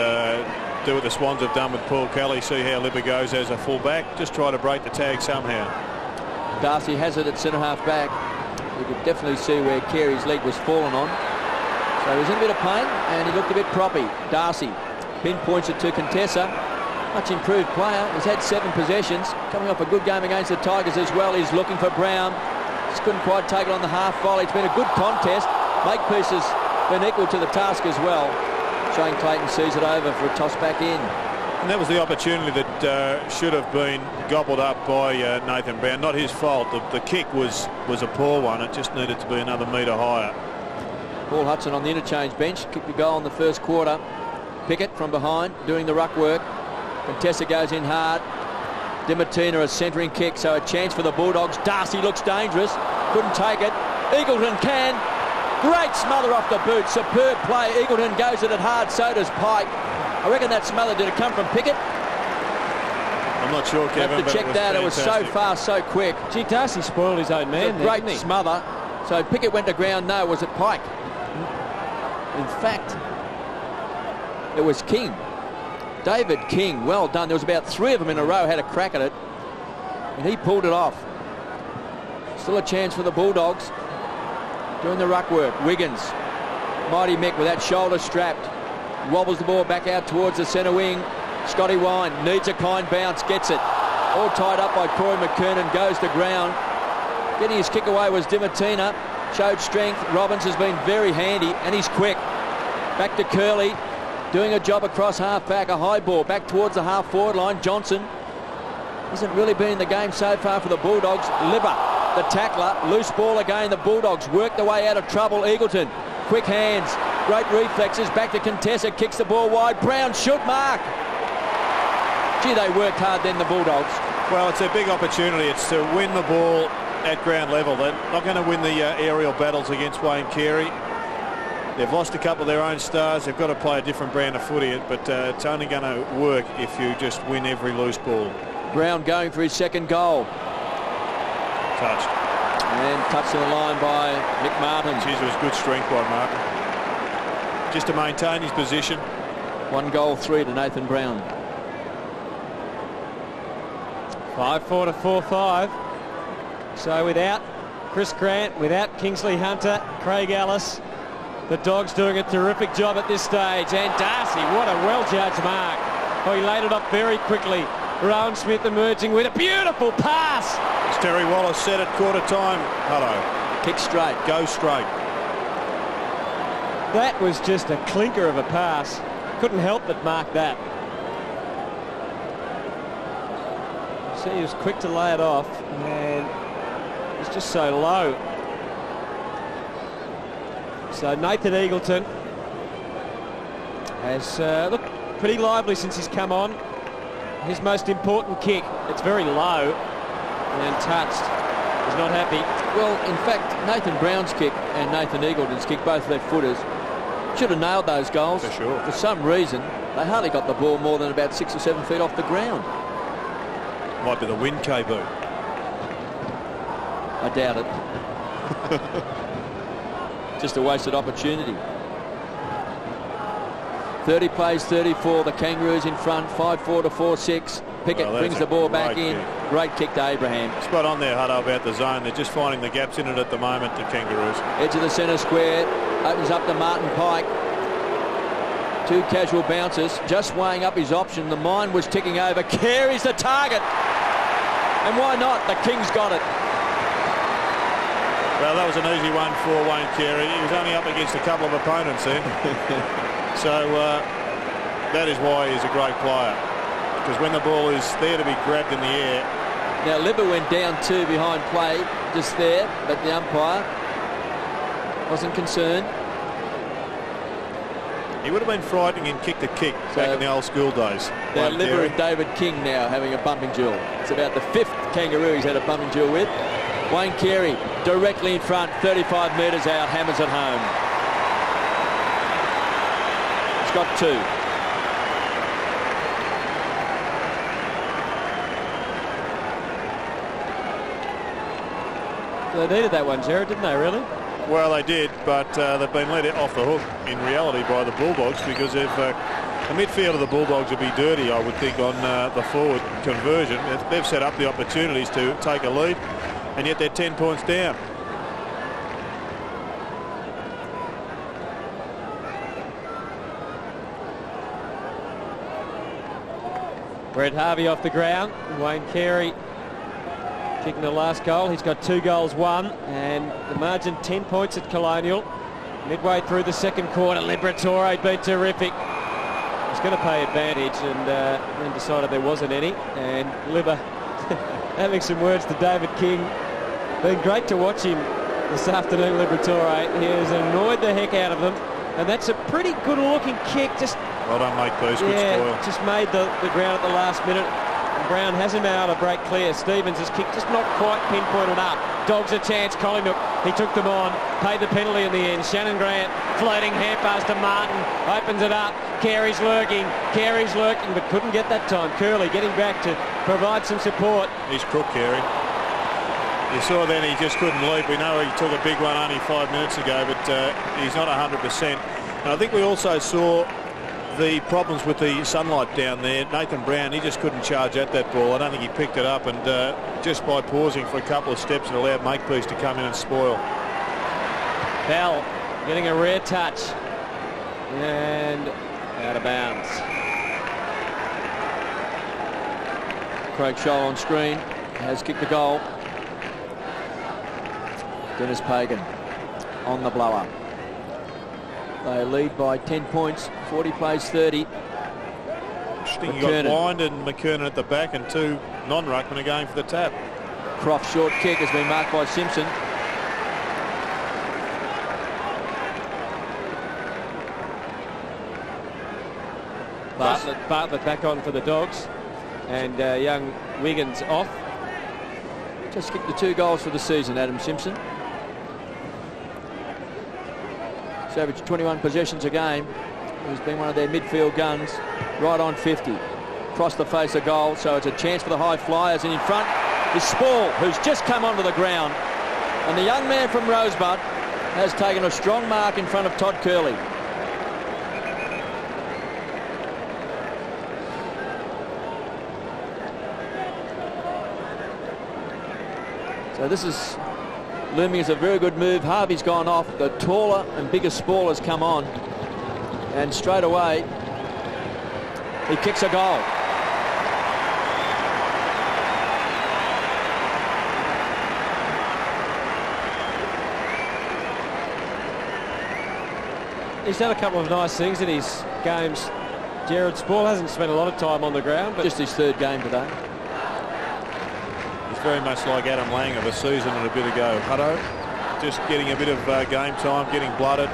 do what the Swans have done with Paul Kelly, see how Libba goes as a full-back, just try to break the tag somehow. Darcy has it at centre-half back. You could definitely see where Carey's leg was fallen on. So he was in a bit of pain and he looked a bit proppy. Darcy pinpoints it to Contessa. Much improved player. He's had 7 possessions. Coming off a good game against the Tigers as well. He's looking for Brown. Just couldn't quite take it on the half volley. It's been a good contest. Makepeace has been equal to the task as well. Shane Clayton sees it over for a toss back in. And that was the opportunity that should have been gobbled up by Nathan Brown. Not his fault. The kick was a poor one. It just needed to be another metre higher. Paul Hudson on the interchange bench. Kicked the goal in the first quarter. Pickett from behind doing the ruck work. Contessa goes in hard. Dimatina a centering kick, so a chance for the Bulldogs. Darcy looks dangerous. Couldn't take it. Eagleton can. Great smother off the boot. Superb play. Eagleton goes at it hard. So does Pike. I reckon that smother, did it come from Pickett? I'm not sure, Kevin. Have to check that. It was so fast, so quick. Gee, Darcy spoiled his own man there, great smother. So Pickett went to ground. No, was it Pike? In fact, it was King. David King. Well done. There was about 3 of them in a row had a crack at it. And he pulled it off. Still a chance for the Bulldogs. Doing the ruck work. Wiggins. Mighty Mick with that shoulder strapped. Wobbles the ball back out towards the centre wing. Scotty Wine needs a kind bounce. Gets it. All tied up by Corey McKernan. Goes to ground. Getting his kick away was Dimatina. Showed strength. Robbins has been very handy and he's quick. Back to Curley. Doing a job across half back. A high ball back towards the half forward line. Johnson hasn't really been in the game so far for the Bulldogs. Libba, the tackler. Loose ball again. The Bulldogs work their way out of trouble. Eagleton. Quick hands. Great reflexes. Back to Contessa. Kicks the ball wide. Brown should mark. Gee, they worked hard then, the Bulldogs. Well, it's a big opportunity. It's to win the ball at ground level. They're not going to win the aerial battles against Wayne Carey. They've lost a couple of their own stars. They've got to play a different brand of footy, but it's only going to work if you just win every loose ball. Brown going for his second goal. Touched. And touched to the line by Nick Martin. Geez, it was good strength by Martin. Just to maintain his position. 1 goal, 3 to Nathan Brown. 5-4 to 4-5. So without Chris Grant, without Kingsley Hunter, Craig Ellis, The Dogs doing a terrific job at this stage. And Darcy, what a well-judged mark. Oh, he laid it up very quickly. Rowan Smith emerging with a beautiful pass. As Terry Wallace said at quarter time, hello. Kick straight. Go straight. That was just a clinker of a pass. Couldn't help but mark that. See, he was quick to lay it off, and it was just so low. So Nathan Eagleton has looked pretty lively since he's come on. His most important kick, it's very low and touched. He's not happy. Well, in fact, Nathan Brown's kick and Nathan Eagleton's kick, both left footers, should have nailed those goals. For sure. For some reason, they hardly got the ball more than about 6 or 7 feet off the ground. Might be the wind, KB. I doubt it. Just a wasted opportunity. 30 plays 34. The Kangaroos in front. 5-4 to 4-6. Pickett brings the ball back in. Kick. Great kick to Abraham. Spot on there, Hutto, about the zone. They're just finding the gaps in it at the moment, the Kangaroos. Edge of the centre square. Opens up to Martin Pike. 2 casual bounces. Just weighing up his option. The mind was ticking over. Carey's the target. And why not? The Kings got it. Well, that was an easy one for Wayne Carey. He was only up against a couple of opponents then. So that is why he's a great player. Because when the ball is there to be grabbed in the air. Now, Libba went down 2 behind play just there, but the umpire wasn't concerned. He would have been frightening and kicked a kick back in the old school days. Now, Wayne Libba Carey. and David King now having a bumping duel. It's about the 5th Kangaroo he's had a bumping duel with. Wayne Carey directly in front, 35 metres out, hammers it home. He's got 2. They needed that one, Jared, didn't they, really? Well, they did, but they've been let off the hook in reality by the Bulldogs, because if the midfield of the Bulldogs would be dirty, I would think, on the forward conversion. They've set up the opportunities to take a lead, and yet they're 10 points down. Brett Harvey off the ground. Wayne Carey kicking the last goal. He's got 2 goals, 1, and the margin 10 points at Colonial. Midway through the second quarter, Liberatore been terrific. He's going to pay advantage, and then decided there wasn't any. And Libba having some words to David King. Been great to watch him this afternoon, Liberatore. He has annoyed the heck out of them, and that's a pretty good-looking kick. Just Well done, mate, Pearce. Good spoil. just made the ground at the last minute. Brown hasn't been able to break clear. Stevens has kicked, just not quite pinpointed up. Dogs a chance. Collingwood, he took them on, paid the penalty in the end. Shannon Grant floating hand pass to Martin, opens it up. Carey's lurking, but couldn't get that time. Curley getting back to provide some support. He's crook, Carey. You saw then he just couldn't leap. We know he took a big one only 5 minutes ago, but he's not 100%. And I think we also saw the problems with the sunlight down there. Nathan Brown, he just couldn't charge at that ball. I don't think he picked it up, and just by pausing for a couple of steps, it allowed Makepeace to come in and spoil. Bell getting a rare touch, and out of bounds. Craig Scholl on screen has kicked the goal. Dennis Pagan on the blower. They lead by 10 points, 40 plays 30. Interesting, you got Wind and McKernan at the back, and 2 non-ruckmen are going for the tap. Croft's short kick has been marked by Simpson. Bartlett back on for the Dogs, and young Wiggins off. Just kicked the 2 goals for the season, Adam Simpson. He's averaged 21 possessions a game. He's been one of their midfield guns, right on 50. Across the face of goal, so it's a chance for the high flyers, and in front is Spall, who's just come onto the ground. And the young man from Rosebud has taken a strong mark in front of Todd Curley. So this is looming as a very good move. Harvey's gone off. The taller and bigger Spall has come on. And straight away, he kicks a goal. He's done a couple of nice things in his games. Jared Spall hasn't spent a lot of time on the ground, but just his third game today. He's very much like Adam Lang of a season and a bit ago. Hutto, just getting a bit of game time, getting blooded.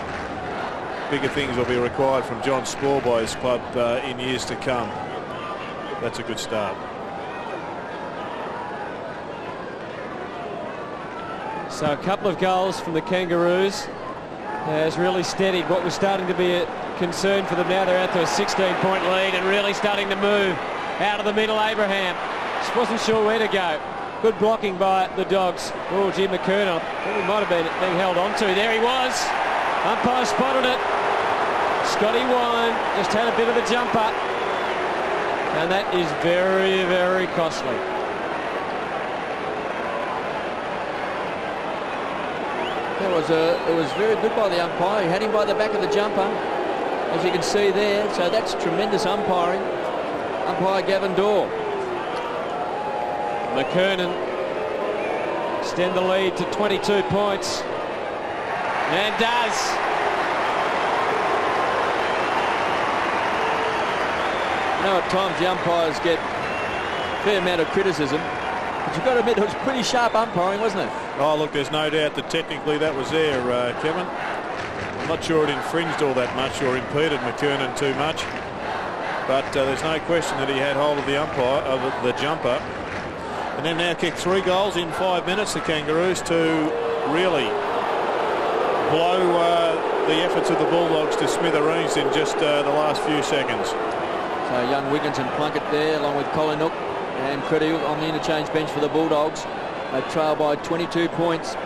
Bigger things will be required from John Spall by his club in years to come. That's a good start. So a couple of goals from the Kangaroos has really steadied what was starting to be a concern for them. Now they're out to a 16-point lead and really starting to move out of the middle. Abraham just wasn't sure where to go. Good blocking by the Dogs. Oh, Jim McKernan, I think he might have been being held on to. There he was. Umpire spotted it. Scotty Wine just had a bit of a jumper. And that is very, very costly. It was very good by the umpire. He had him by the back of the jumper, as you can see there. So that's tremendous umpiring. Umpire Gavin Dorr. McKernan extend the lead to 22 points. And does. You know, at times the umpires get a fair amount of criticism. But you've got to admit it was pretty sharp umpiring, wasn't it? Oh, look, there's no doubt that technically that was there, Kevin. I'm not sure it infringed all that much or impeded McKernan too much. But there's no question that he had hold of the umpire, of the jumper. And then now kicked 3 goals in 5 minutes, the Kangaroos, to really blow the efforts of the Bulldogs to smithereens in just the last few seconds. So young Wiggins and Plunkett there, along with Colin Nook and Creddle on the interchange bench for the Bulldogs. They trail by 22 points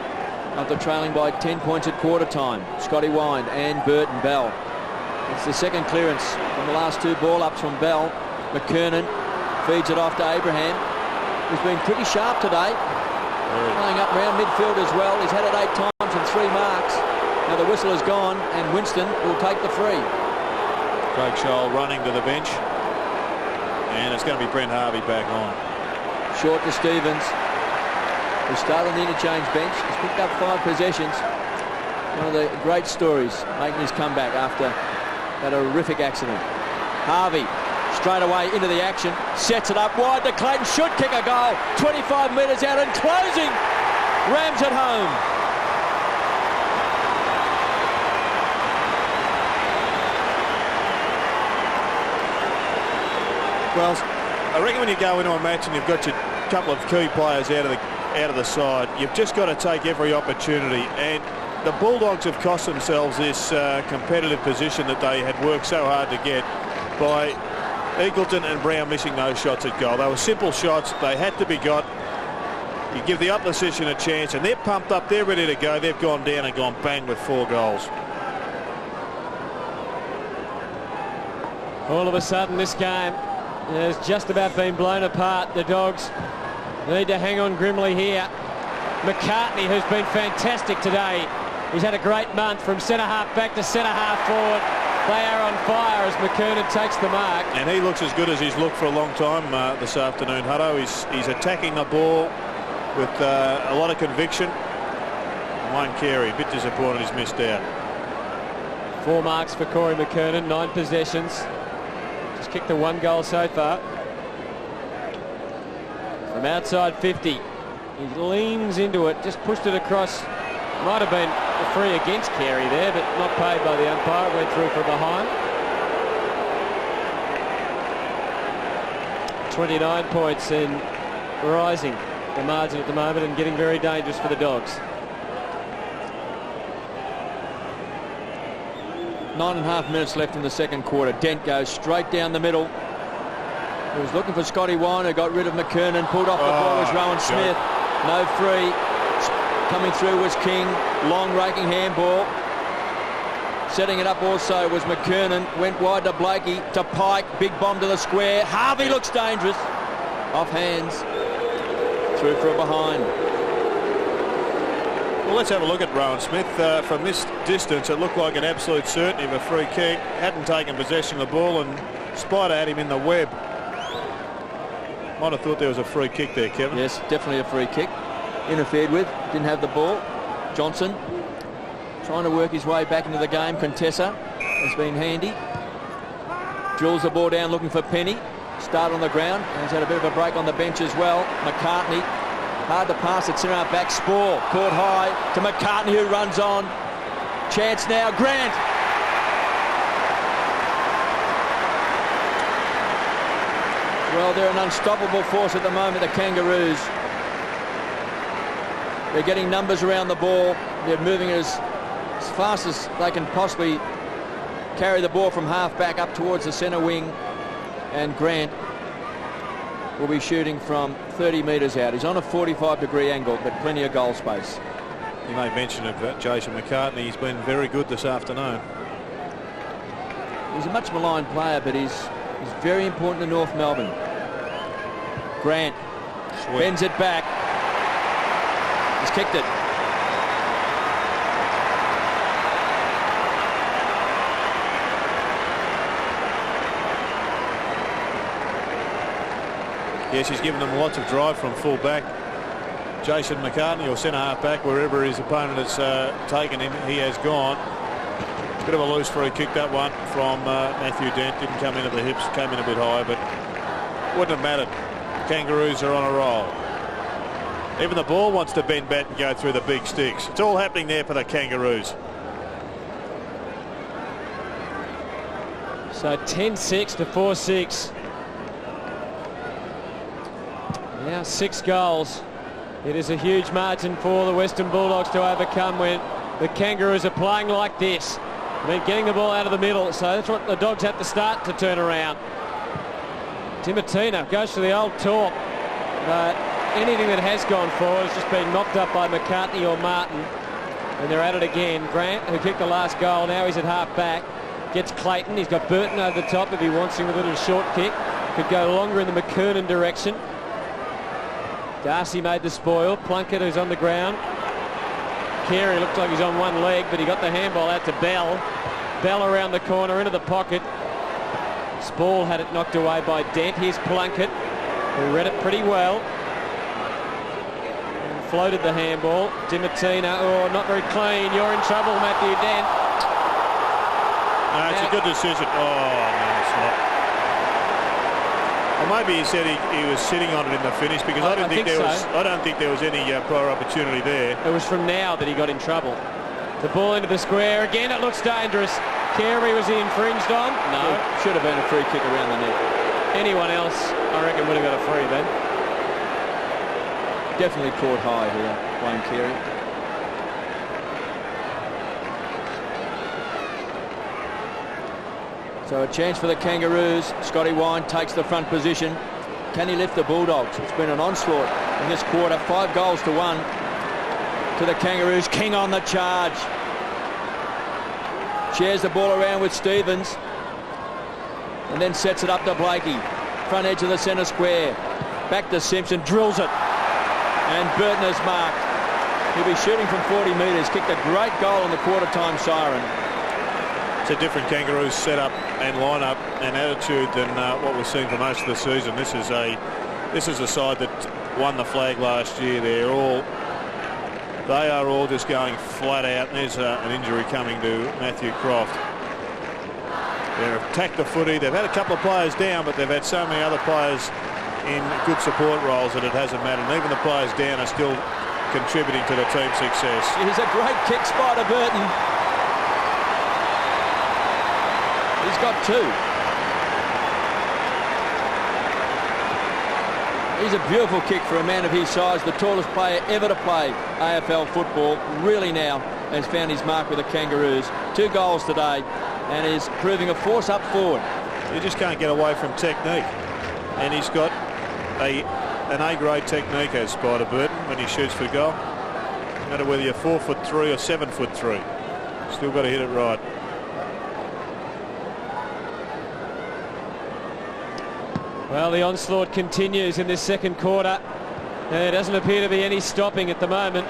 after trailing by 10 points at quarter time. Scotty Wine and Burton Bell. It's the second clearance from the last 2 ball ups from Bell. McKernan feeds it off to Abraham, who's been pretty sharp today. Playing up around midfield as well. He's had it 8 times and 3 marks. Now the whistle is gone and Winston will take the free. Craig Scholl running to the bench. And it's going to be Brent Harvey back on. Short to Stevens, who started on the interchange bench. He's picked up 5 possessions. One of the great stories making his comeback after that horrific accident. Harvey straight away into the action, sets it up wide to Clayton, should kick a goal. 25 metres out and closing. Rams at home. Well, I reckon when you go into a match and you've got your couple of key players out of the side, you've just got to take every opportunity. And the Bulldogs have cost themselves this competitive position that they had worked so hard to get by Eagleton and Brown missing those shots at goal. They were simple shots. They had to be got. You give the opposition a chance, and they're pumped up. They're ready to go. They've gone down and gone bang with 4 goals. All of a sudden, this game has just about been blown apart. The Dogs need to hang on grimly here. McCartney, who's been fantastic today. He's had a great month from centre-half back to centre-half forward. They are on fire as McKernan takes the mark. And he looks as good as he's looked for a long time this afternoon, Hutto. He's attacking the ball with a lot of conviction. Wayne Carey, a bit disappointed he's missed out. 4 marks for Corey McKernan, 9 possessions. Just kicked the 1 goal so far. From outside 50. He leans into it, just pushed it across. Might have been a free against Carey there, but not paid by the umpire. Went through from behind. 29 points and rising the margin at the moment and getting very dangerous for the Dogs. 9.5 minutes left in the second quarter. Dent goes straight down the middle. He was looking for Scotty Wine, who got rid of McKernan. Pulled off the ball was Rowan Smith. No free. Coming through was King. Long raking handball. Setting it up also was McKernan. Went wide to Blakey. To Pike. Big bomb to the square. Harvey looks dangerous. Off hands. Through for a behind. Well, let's have a look at Rowan Smith. From this distance, it looked like an absolute certainty of a free kick. Hadn't taken possession of the ball, and Spider had him in the web. Might have thought there was a free kick there, Kevin. Yes, definitely a free kick. Interfered with, didn't have the ball. Johnson trying to work his way back into the game. Contessa has been handy. Drills the ball down looking for Penny. Start on the ground. He's had a bit of a break on the bench as well. McCartney, hard to pass at centre half back. Spore caught high to McCartney, who runs on. Chance now, Grant. Well, they're an unstoppable force at the moment, the Kangaroos. They're getting numbers around the ball. They're moving as fast as they can possibly carry the ball from half back up towards the centre wing. And Grant will be shooting from 30 metres out. He's on a 45-degree angle, but plenty of goal space. You made mention of Jason McCartney. He's been very good this afternoon. He's a much maligned player, but he's very important to North Melbourne. Grant bends it back. He's kicked it. Yes, he's given them lots of drive from full back. Jason McCartney, or centre half back, wherever his opponent has taken him, he has gone. Bit of a loose free kick, that one, from Matthew Dent. Didn't come in at the hips, came in a bit high, but wouldn't have mattered. Kangaroos are on a roll. Even the ball wants to bend back and go through the big sticks. It's all happening there for the Kangaroos. So 10-6 to 4-6. Now 6 goals. It is a huge margin for the Western Bulldogs to overcome when the Kangaroos are playing like this. I mean, getting the ball out of the middle, so that's what the Dogs have to start to turn around. Timotina goes to the old talk, but anything that has gone forward has just been knocked up by McCartney or Martin, and they're at it again. Grant, who kicked the last goal, now he's at half back, gets Clayton. He's got Burton over the top if he wants him with a little short kick. Could go longer in the McKernan direction. Darcy made the spoil. Plunkett, who's on the ground. Carey looked like he's on one leg, but he got the handball out to Bell. Bell around the corner into the pocket. Spall had it knocked away by Dent. Here's Plunkett, who read it pretty well. And floated the handball. Timotina, oh, not very clean. You're in trouble, Matthew Dent. No, it's a good decision. Oh, no, it's not. Well, maybe he said he was sitting on it in the finish, because I don't think there was any prior opportunity there. It was from now that he got in trouble. The ball into the square again. It looks dangerous. Carey, was he infringed on? No. Should have been a free kick around the net. Anyone else, I reckon, would have got a free then. Definitely caught high here, Wayne Carey. So a chance for the Kangaroos. Scotty Wine takes the front position. Can he lift the Bulldogs? It's been an onslaught in this quarter. 5 goals to 1 to the Kangaroos. King on the charge. Shares the ball around with Stevens. And then sets it up to Blakey. Front edge of the centre square. Back to Simpson. Drills it. And Burton is marked. He'll be shooting from 40 metres. Kicked a great goal on the quarter-time siren. It's a different Kangaroos setup and lineup and attitude than what we've seen for most of the season. This is a side that won the flag last year. They are all just going flat out. And there's an injury coming to Matthew Croft. They've attacked the footy. They've had a couple of players down, but they've had so many other players in good support roles that it hasn't mattered. And even the players down are still contributing to the team's success. Here's a great kick, Spider Burton. He's got 2. He's a beautiful kick for a man of his size, the tallest player ever to play AFL football. Really now has found his mark with the Kangaroos. 2 goals today and is proving a force up forward. You just can't get away from technique. And he's got an A-grade technique as Spider Burton when he shoots for goal. No matter whether you're 4'3" or 7'3", still got to hit it right. Well, the onslaught continues in this second quarter. There doesn't appear to be any stopping at the moment.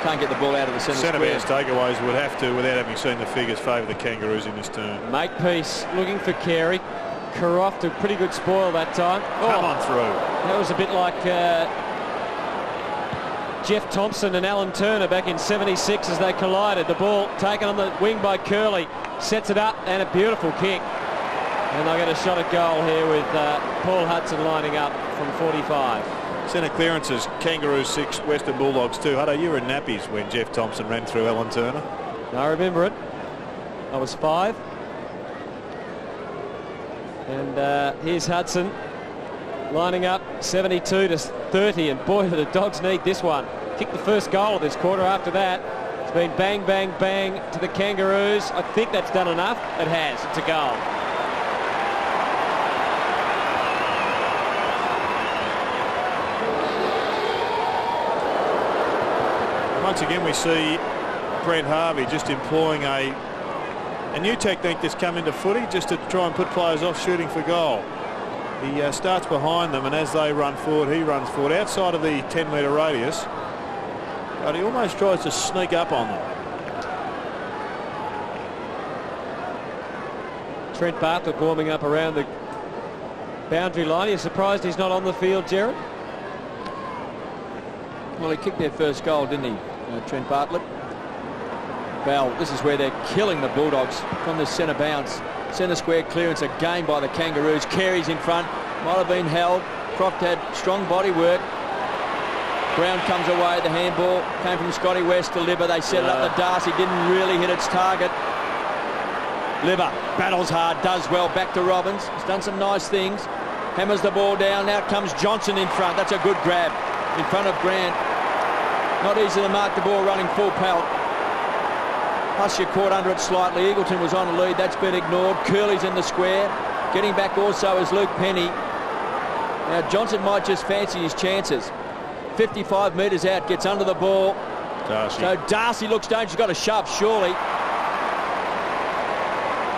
Can't get the ball out of the centre square. Centre-bounce takeaways would have to, without having seen the figures, favour the Kangaroos in this turn. Makepeace looking for Carey. Croft a pretty good spoil that time. Come on through. That was a bit like Jeff Thompson and Alan Turner back in '76 as they collided. The ball taken on the wing by Curley. Sets it up and a beautiful kick. And they'll get a shot at goal here with Paul Hudson lining up from 45. Centre clearances, Kangaroos 6, Western Bulldogs 2. Hutto, you were in nappies when Jeff Thompson ran through Alan Turner. I remember it. I was 5. And here's Hudson lining up 72 to 30. And boy, the Dogs need this one. Kicked the first goal of this quarter. After that, it's been bang, bang, bang to the Kangaroos. I think that's done enough. It has. It's a goal. Once again, we see Brent Harvey just employing a new technique that's come into footy, just to try and put players off shooting for goal. He starts behind them, and as they run forward, he runs forward outside of the 10-metre radius, but he almost tries to sneak up on them. Trent Bartlett warming up around the boundary line. You're surprised he's not on the field, Gerard? Well, he kicked their first goal, didn't he, Trent Bartlett? Well, this is where they're killing the Bulldogs from the centre bounce. Centre square clearance again by the Kangaroos. Carey's in front. Might have been held. Croft had strong body work. Brown comes away. The handball came from Scotty West to Libba. They set it up to Darcy. Didn't really hit its target. Libba battles hard, does well. Back to Robbins. He's done some nice things. Hammers the ball down. Now comes Johnson in front. That's a good grab in front of Grant. Not easy to mark the ball running full pelt. Plus you're caught under it slightly. Eagleton was on a lead. That's been ignored. Curley's in the square. Getting back also is Luke Penny. Now Johnson might just fancy his chances. 55 metres out, gets under the ball. Darcy. So Darcy looks dangerous. He's got a shove, surely.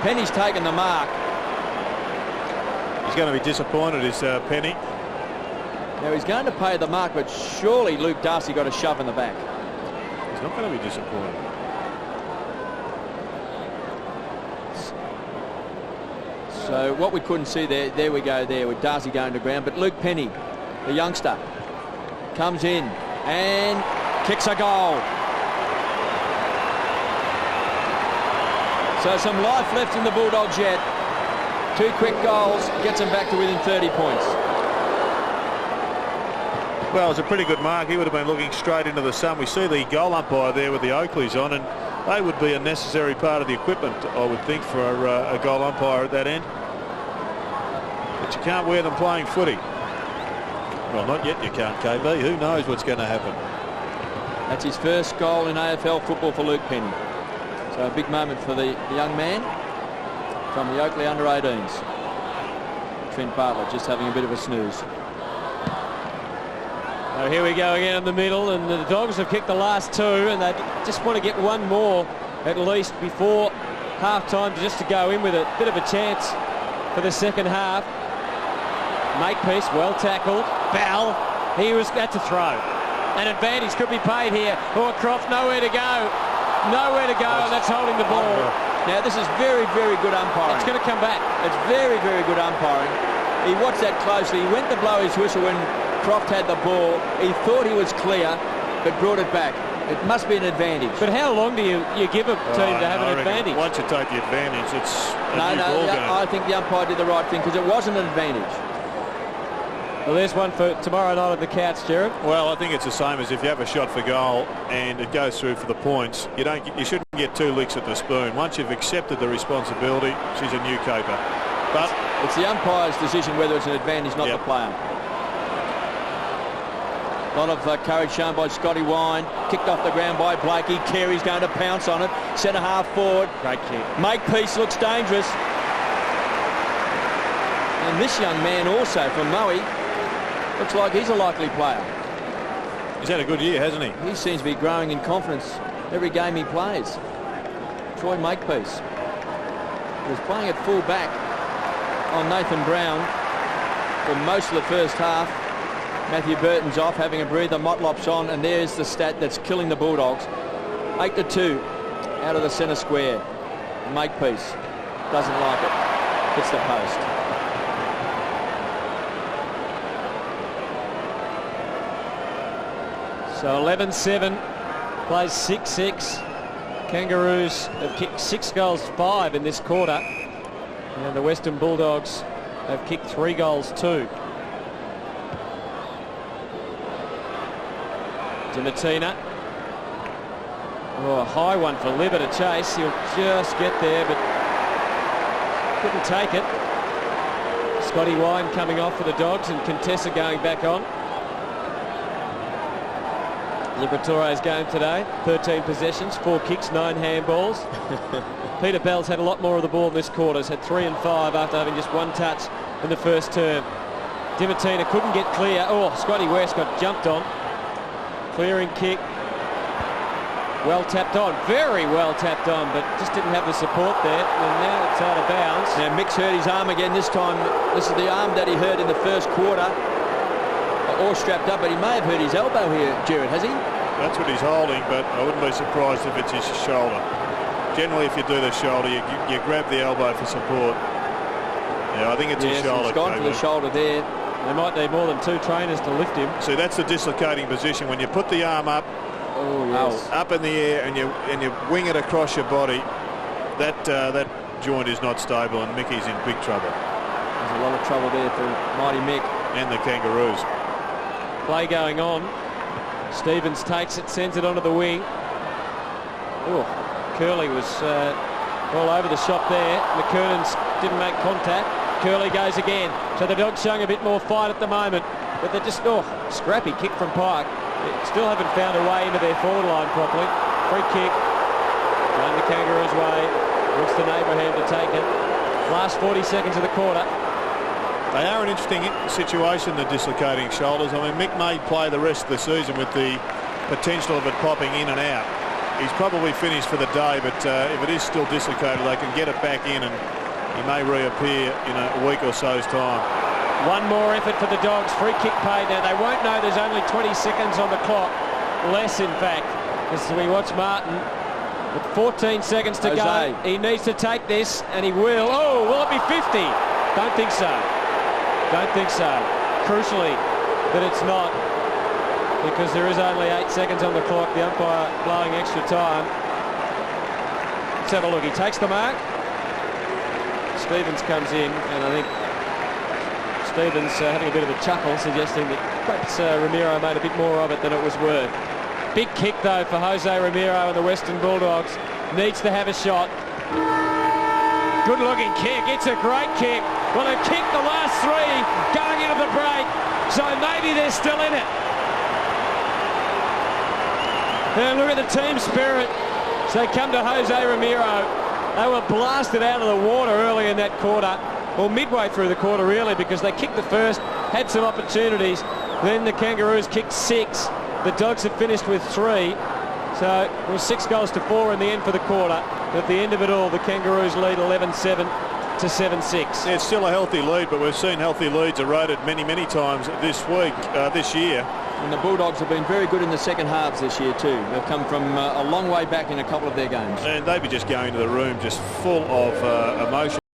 Penny's taken the mark. He's going to be disappointed, is Penny. Now he's going to pay the mark, but surely Luke Darcy got a shove in the back. He's not going to be disappointed. So what we couldn't see there we go there with Darcy going to ground. But Luke Penny, the youngster, comes in and kicks a goal. So some life left in the Bulldogs yet. 2 quick goals, gets them back to within 30 points. Well, it's a pretty good mark. He would have been looking straight into the sun. We see the goal umpire there with the Oakleys on, and they would be a necessary part of the equipment, I would think, for a goal umpire at that end. But you can't wear them playing footy. Well, not yet you can't, KB. Who knows what's going to happen? That's his first goal in AFL football for Luke Penny. So a big moment for the young man from the Oakley under-18s. Trent Bartlett just having a bit of a snooze. So here we go again in the middle, and the Dogs have kicked the last 2, and they just want to get one more at least before half-time just to go in with a bit of a chance for the second half. Makepeace, well tackled. Bell, he was at to throw. An advantage could be paid here. Croft nowhere to go. Nowhere to go, and that's holding the ball. Now this is very, very good umpiring. It's going to come back. It's very, very good umpiring. He watched that closely. He went to blow his whistle when Croft had the ball. He thought he was clear, but brought it back. It must be an advantage. But how long do you give a team to have an advantage? Once you take the advantage, it's a new ball game. I think the umpire did the right thing because it wasn't an advantage. Well, there's one for tomorrow night at the Cats, Gerard. Well, I think it's the same as if you have a shot for goal and it goes through for the points. You shouldn't get 2 licks at the spoon. Once you've accepted the responsibility, she's a new caper. But it's the umpire's decision whether it's an advantage, not the player. A lot of courage shown by Scotty Wine. Kicked off the ground by Blakey. Carey's going to pounce on it. Centre half forward. Great kick. Makepeace looks dangerous. And this young man also from Moe looks like he's a likely player. He's had a good year, hasn't he? He seems to be growing in confidence every game he plays. Troy Makepeace. He was playing at full back on Nathan Brown for most of the first half. Matthew Burton's off, having a breather. Motlop's on, and there's the stat that's killing the Bulldogs. 8-2 out of the centre square. Makepeace doesn't like it. Hits the post. So 11-7, plays 6-6. Kangaroos have kicked 6 goals, 5 in this quarter. And the Western Bulldogs have kicked 3 goals, 2. Dimatina. Oh, a high one for Libba to chase. He'll just get there, but couldn't take it. Scotty Wine coming off for the Dogs, and Contessa going back on. Liberatore's game today, 13 possessions, 4 kicks, 9 handballs. Peter Bell's had a lot more of the ball in this quarter. He's had 3 and 5 after having just 1 touch in the first term. Dimatina couldn't get clear. Oh, Scotty West got jumped on. Clearing kick. Well tapped on, very well tapped on, but just didn't have the support there, and now it's out of bounds. Now Mick's hurt his arm again this time. This is the arm that he hurt in the first quarter. All strapped up, but he may have hurt his elbow here, Jared, has he? That's what he's holding, but I wouldn't be surprised if it's his shoulder. Generally, if you do the shoulder, you grab the elbow for support. Yeah, I think it's his shoulder. He's gone for the shoulder there. They might need more than 2 trainers to lift him. See, that's the dislocating position. When you put the arm up, up in the air, and you wing it across your body, that joint is not stable, and Mickey's in big trouble. There's a lot of trouble there for mighty Mick and the Kangaroos. Play going on. Stevens takes it, sends it onto the wing. Oh, Curley was all over the shop there. McKernan didn't make contact. Curley goes again. So the Dogs showing a bit more fight at the moment, but they're just scrappy kick from Pike. They still haven't found a way into their forward line properly. Free kick going the Kangaroos' way. Looks to Abraham to take it. Last 40 seconds of the quarter. They are an interesting situation, the dislocating shoulders. I mean, Mick may play the rest of the season with the potential of it popping in and out. He's probably finished for the day, but if it is still dislocated, they can get it back in, and he may reappear in a week or so's time. One more effort for the Dogs. Free kick paid. Now, they won't know there's only 20 seconds on the clock. Less, in fact. As we watch Martin with 14 seconds to go. He needs to take this, and he will. Oh, will it be 50? Don't think so. Don't think so. Crucially, that it's not, because there is only 8 seconds on the clock. The umpire blowing extra time. Let's have a look. He takes the mark. Stevens comes in, and I think Stevens having a bit of a chuckle, suggesting that perhaps Ramiro made a bit more of it than it was worth. Big kick, though, for Jose Ramiro and the Western Bulldogs. Needs to have a shot. Good-looking kick. It's a great kick. Well, they've kicked the last 3 going into the break, so maybe they're still in it. And look at the team spirit. So they come to Jose Ramiro. They were blasted out of the water early in that quarter, or midway through the quarter, really, because they kicked the first, had some opportunities. Then the Kangaroos kicked 6. The Dogs have finished with 3. So it was 6 goals to 4 in the end for the quarter. At the end of it all, the Kangaroos lead 11-7 to 7-6. Yeah, it's still a healthy lead, but we've seen healthy leads eroded many, many times this year. And the Bulldogs have been very good in the second halves this year too. They've come from a long way back in a couple of their games. And they'd be just going to the room just full of emotion.